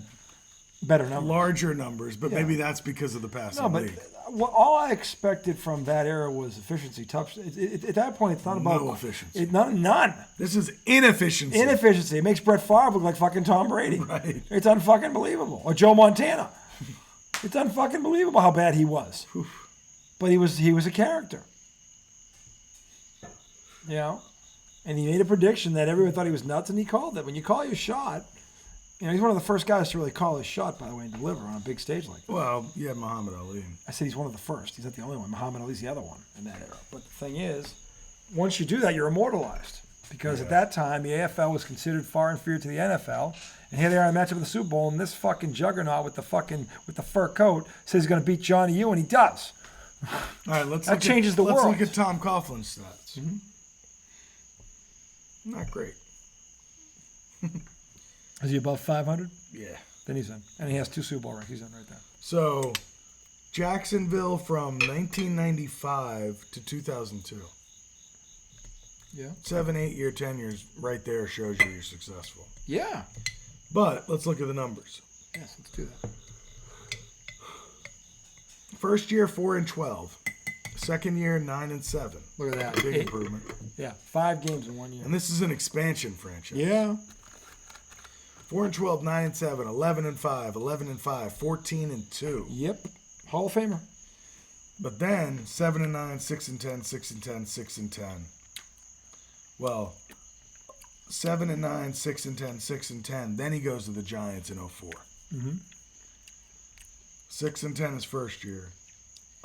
B: Better number.
A: larger numbers, but maybe that's because of the passing
B: No, but
A: league.
B: all I expected from that era was efficiency. At that point, it's not about
A: No efficiency.
B: None.
A: This is inefficiency.
B: Inefficiency. It makes Brett Favre look like fucking Tom Brady.
A: Right.
B: It's unfucking believable. Or Joe Montana. It's unfucking believable how bad he was. But he was a character. You know? And he made a prediction that everyone thought he was nuts, and he called it. When you call your shot, he's one of the first guys to really call his shot, by the way, and deliver on a big stage like that.
A: Well, you had Muhammad Ali.
B: I said he's one of the first. He's not the only one. Muhammad Ali's the other one in that era. But the thing is, once you do that, you're immortalized. Because at that time, the AFL was considered far inferior to the NFL. And here they are in a matchup of the Super Bowl, and this fucking juggernaut with the fur coat says he's going to beat Johnny U, and he does.
A: All right, let's
B: That changes the
A: let's
B: world.
A: look at Tom Coughlin's stats. Not great.
B: Is he above 500?
A: Yeah.
B: Then he's in. And he has 2 Super Bowl rings. He's in right there.
A: So, Jacksonville from 1995 to 2002.
B: Yeah.
A: 7-8 year tenures right there shows you you're successful.
B: Yeah.
A: But let's look at the numbers.
B: Yes, let's do that.
A: First year 4-12. Second year 9-7.
B: Look at that.
A: Big improvement.
B: Yeah, 5 games in 1 year.
A: And this is an expansion franchise.
B: Yeah.
A: 4-12, 9-7, 11-5, 11-5, 14-2.
B: Yep. Hall of Famer.
A: But then 7-9, 6-10, 6-10, 6-10. Well, 7-9, 6-10, 6-10. Then he goes to the Giants in 04. 6-10 his first year.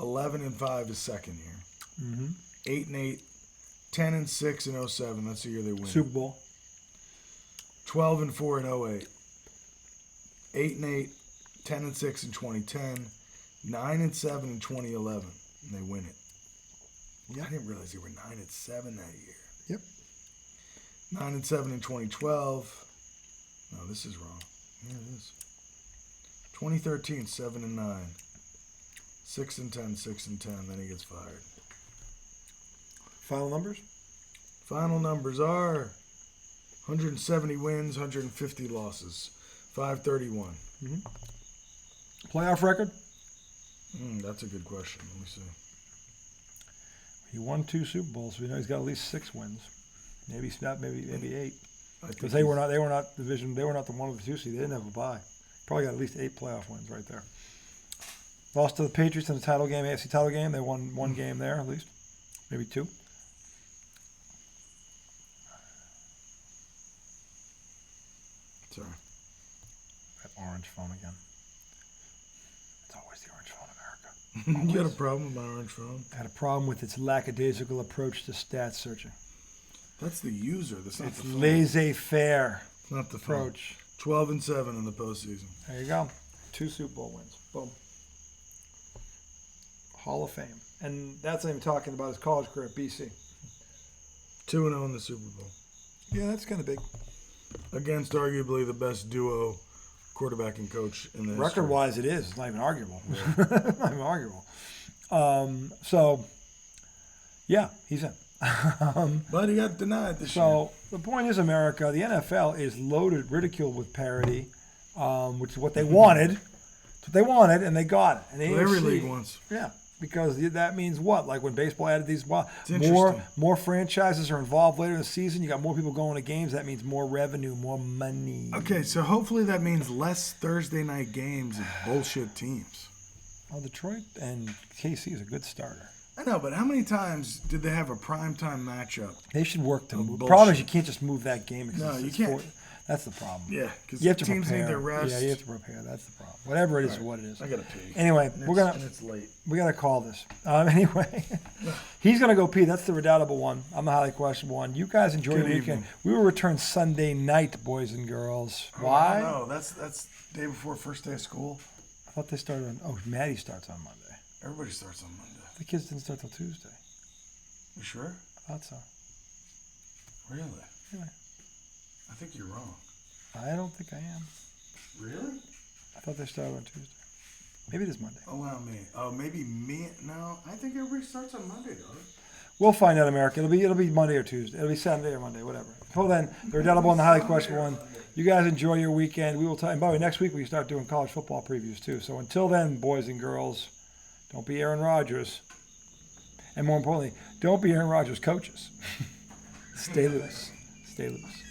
A: 11-5 his second year. 8-8, 10-6 in 07. That's the year they win.
B: Super Bowl.
A: 12-4 in 08. 8-8, 10-6 in 2010. 9-7 in 2011. And they win it. I didn't realize they were 9-7 that year.
B: Yep.
A: 9-7 in 2012. No, this is wrong. Here it is. 2013, 7-9. 6-10, 6-10. Then he gets fired.
B: Final numbers?
A: Final numbers are 170 wins, 150 losses, 531.
B: Playoff record?
A: That's a good question. Let me see.
B: He won 2 Super Bowls, so we know he's got at least 6 wins. Maybe 8. Because they were not division. They were not the 1 or the 2 seed. They didn't have a bye. Probably got at least 8 playoff wins right there. Lost to the Patriots in the title game, AFC title game. They won one game there at least, maybe 2.
A: Sorry.
B: That orange phone again. It's always the orange phone, America.
A: You had a problem with my orange phone?
B: I had a problem with its lackadaisical approach to stat searching.
A: That's the user. That's not
B: It's
A: the phone.
B: laissez-faire
A: It's not the phone.
B: approach.
A: 12-7 in the postseason.
B: There you go. 2 Super Bowl wins. Boom. Hall of Fame. And that's not even talking about his college career at BC.
A: 2-0 in the Super Bowl.
B: Yeah, that's kind of big.
A: Against arguably the best duo quarterback and coach in the history.
B: Record-wise, it is. It's not even arguable. It's not even arguable. So, yeah, he's in.
A: But he got denied this year.
B: So the point is, America, the NFL is loaded, ridiculed with parity, which is what they wanted. It's what they wanted, and they got it. And the
A: Well, every
B: AFC
A: league wants.
B: Yeah, because that means what? Like when baseball added these, more
A: interesting.
B: franchises are involved later in the season. You got more people going to games. That means more revenue, more money.
A: Okay, so hopefully that means less Thursday night games and bullshit teams.
B: Well, Detroit and KC is a good starter.
A: I know, but how many times did they have a primetime matchup?
B: They should work to move.
A: bullshit.
B: Problem is you can't just move that game. Because
A: No, you
B: it's
A: can't.
B: That's the problem.
A: Yeah, because
B: You have to
A: teams
B: prepare.
A: need their rest.
B: Yeah, you have to prepare. That's the problem. Whatever it is,
A: All right,
B: what it is.
A: I gotta pee.
B: Anyway,
A: And it's late.
B: we gotta call this. Anyway, he's gonna go pee. That's the redoubtable one. I'm the highly questionable one. You guys enjoy
A: Good
B: your weekend.
A: evening.
B: We will return Sunday night, boys and girls. Why?
A: No, that's day before first day of school.
B: I thought they started on. Oh, Maddie starts on Monday.
A: Everybody starts on Monday.
B: The kids didn't start till Tuesday.
A: You sure?
B: I thought so.
A: Really?
B: Yeah.
A: I think you're wrong.
B: I don't think I am.
A: Really?
B: I thought they started on Tuesday. Maybe it is Monday.
A: Allow me. Oh, maybe me. No, I think everybody starts on Monday, dog.
B: We'll find out, America. It'll be Monday or Tuesday. It'll be Sunday or Monday, whatever. Until then, the redoubtable and the highly questionable one. You guys enjoy your weekend. We will talk. And by the way, next week we start doing college football previews too. So until then, boys and girls, don't be Aaron Rodgers. And more importantly, don't be Aaron Rodgers' coaches. Stay loose. Stay loose.